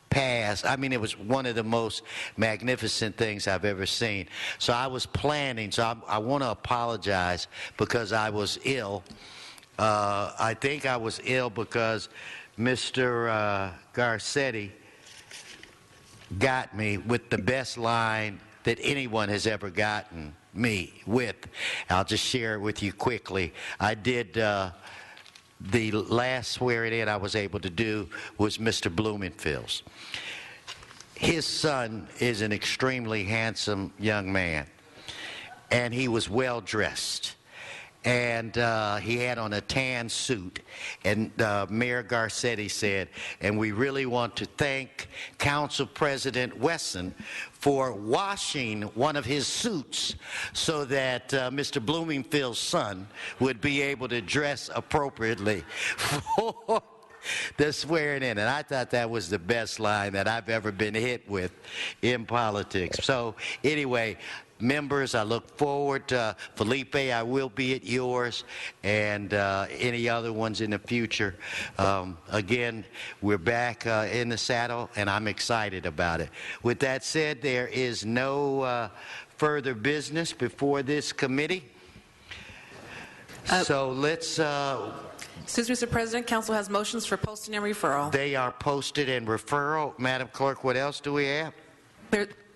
pass. I mean, it was one of the most magnificent things I've ever seen. So I was planning, so I want to apologize because I was ill. I think I was ill because Mr. Garcetti got me with the best line that anyone has ever gotten me with. I'll just share it with you quickly. I did the last swearing in I was able to do was Mr. Blumenfield's. His son is an extremely handsome young man, and he was well dressed. And he had on a tan suit, and Mayor Garcetti said, and we really want to thank Council President Wesson for washing one of his suits so that Mr. Blumenfield's son would be able to dress appropriately for the swearing in. And I thought that was the best line that I've ever been hit with in politics. So anyway, members, I look forward to Felipe. I will be at yours, and any other ones in the future. Again, we're back in the saddle, and I'm excited about it. With that said, there is no further business before this committee. So let's... Excuse me, Mr. President, Council has motions for posting and referral. They are posted and referral. Madam Clerk, what else do we have?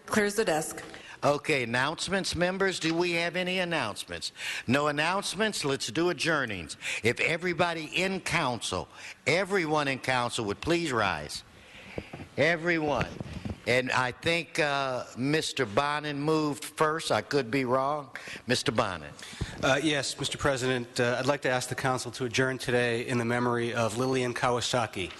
Clears the desk. Okay, announcements, members. Do we have any announcements? No announcements. Let's do adjournings. If everybody in council, everyone in council would please rise. Everyone. And I think Mr. Bonin moved first. I could be wrong. Mr. Bonin. Yes, Mr. President, I'd like to ask the Council to adjourn today in the memory of Lillian Kawasaki.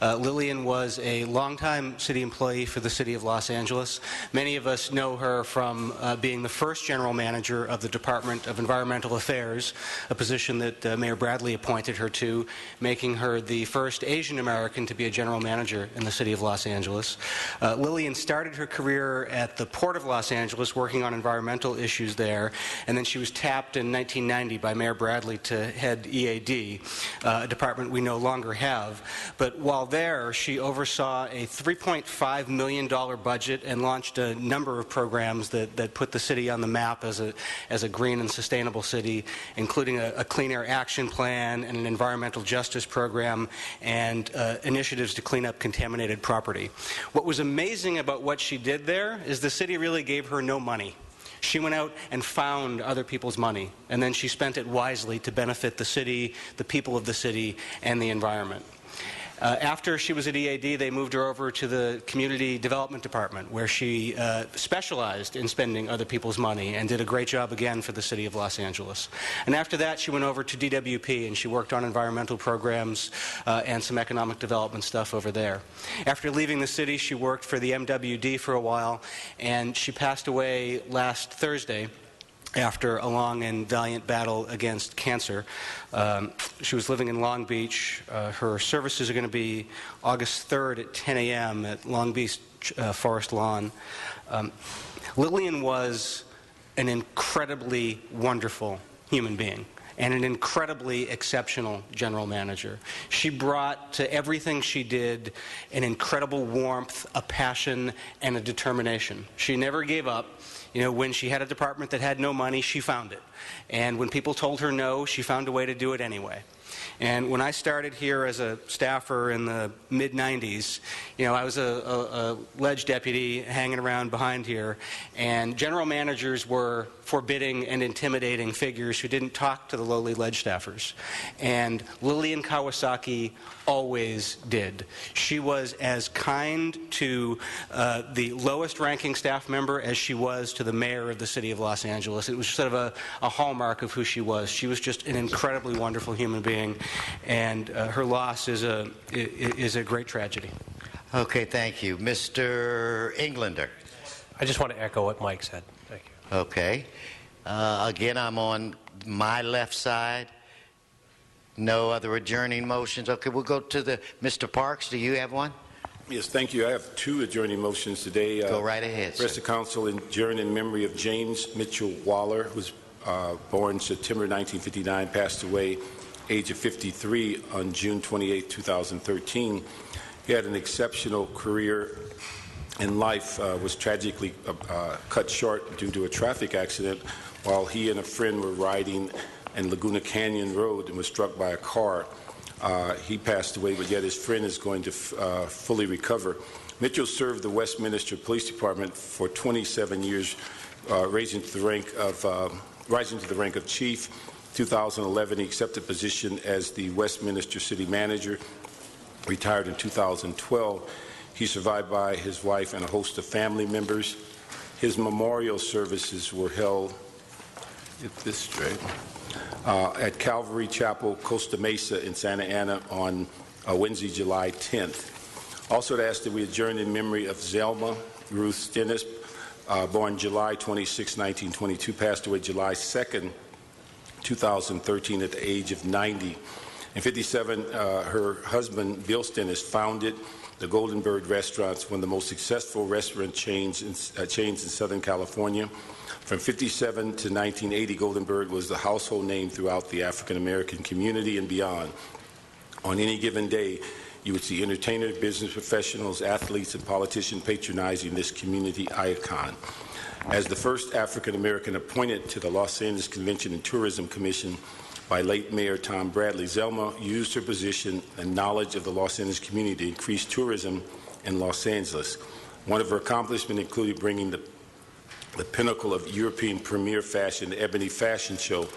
Lillian was a longtime city employee for the City of Los Angeles. Many of us know her from being the first general manager of the Department of Environmental Affairs, a position that Mayor Bradley appointed her to, making her the first Asian American to be a general manager in the City of Los Angeles. Lillian started her career at the Port of Los Angeles working on environmental issues there, and then she was tapped in 1990 by Mayor Bradley to head EAD, a department we no longer have. But while there, she oversaw a $3.5 million budget and launched a number of programs that put the city on the map as a green and sustainable city, including a Clean Air Action Plan and an environmental justice program and initiatives to clean up contaminated property. What was amazing about what she did there is the city really gave her no money. She went out and found other people's money, and then she spent it wisely to benefit the city, the people of the city, and the environment. After she was at EAD, they moved her over to the Community Development Department, where she specialized in spending other people's money and did a great job again for the city of Los Angeles. And after that, she went over to DWP, and she worked on environmental programs and some economic development stuff over there. After leaving the city, she worked for the MWD for a while, and she passed away last Thursday after a long and valiant battle against cancer. She was living in Long Beach. Her services are going to be August 3rd at 10 a.m. at Long Beach Forest Lawn. Lillian was an incredibly wonderful human being and an incredibly exceptional general manager. She brought to everything she did an incredible warmth, a passion, and a determination. She never gave up. You know, when she had a department that had no money, she found it. And when people told her no, she found a way to do it anyway. And when I started here as a staffer in the mid-90s, you know, I was a ledge deputy hanging around behind here, and general managers were forbidding and intimidating figures who didn't talk to the lowly ledge staffers. And Lillian Kawasaki always did. She was as kind to the lowest ranking staff member as she was to the mayor of the city of Los Angeles. It was sort of a hallmark of who she was. She was just an incredibly wonderful human being, and her loss is a great tragedy. Okay, thank you. Mr. Englander. I just want to echo what Mike said. Thank you. Okay. Again, I'm on my left side. No other adjourning motions. Okay, we'll go to Mr. Parks. Do you have one? Yes, thank you. I have two adjourning motions today. Go right ahead, sir. Request the council adjourn in memory of James Mitchell Waller, who was born September 1959, passed away age of 53 on June 28, 2013. He had an exceptional career in life, was tragically cut short due to a traffic accident while he and a friend were riding in Laguna Canyon Road and was struck by a car. He passed away, but yet his friend is going to fully recover. Mitchell served the Westminster Police Department for 27 years, rising to the rank of chief. 2011, he accepted position as the Westminster City Manager, retired in 2012. He's survived by his wife and a host of family members. His memorial services were held, get this straight, at Calvary Chapel, Costa Mesa in Santa Ana on Wednesday, July 10th. Also to ask that we adjourn in memory of Zelma Ruth Stennis, born July 26, 1922, passed away July 2nd, 2013 at the age of 90. In 57, her husband, Bill Stennis, founded the Golden Bird Restaurants, one of the most successful restaurant chains in Southern California. From 57 to 1980, Golden Bird was the household name throughout the African American community and beyond. On any given day, you would see entertainers, business professionals, athletes, and politicians patronizing this community icon. As the first African American appointed to the Los Angeles Convention and Tourism Commission by late Mayor Tom Bradley, Zelma used her position and knowledge of the Los Angeles community to increase tourism in Los Angeles. One of her accomplishments included bringing the pinnacle of European premier fashion, the Ebony Fashion Show,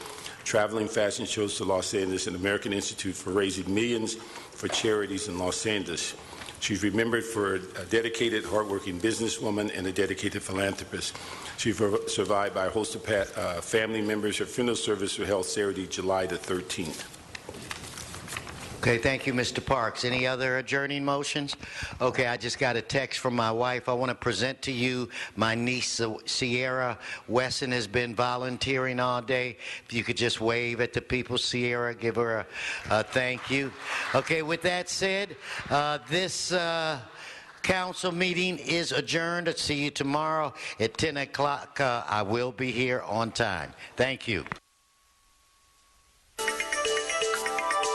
traveling fashion shows to Los Angeles, and American Institute for raising millions for charities in Los Angeles. She's remembered for a dedicated, hardworking businesswoman and a dedicated philanthropist. She's survived by a host of family members. Her funeral service was held Saturday, July the 13th. Okay, thank you, Mr. Parks. Any other adjourning motions? Okay, I just got a text from my wife. I want to present to you my niece, Sierra Wesson, has been volunteering all day. If you could just wave at the people, Sierra, give her a thank you. Okay, with that said, this Council meeting is adjourned. I'll see you tomorrow at 10 o'clock. I will be here on time. Thank you.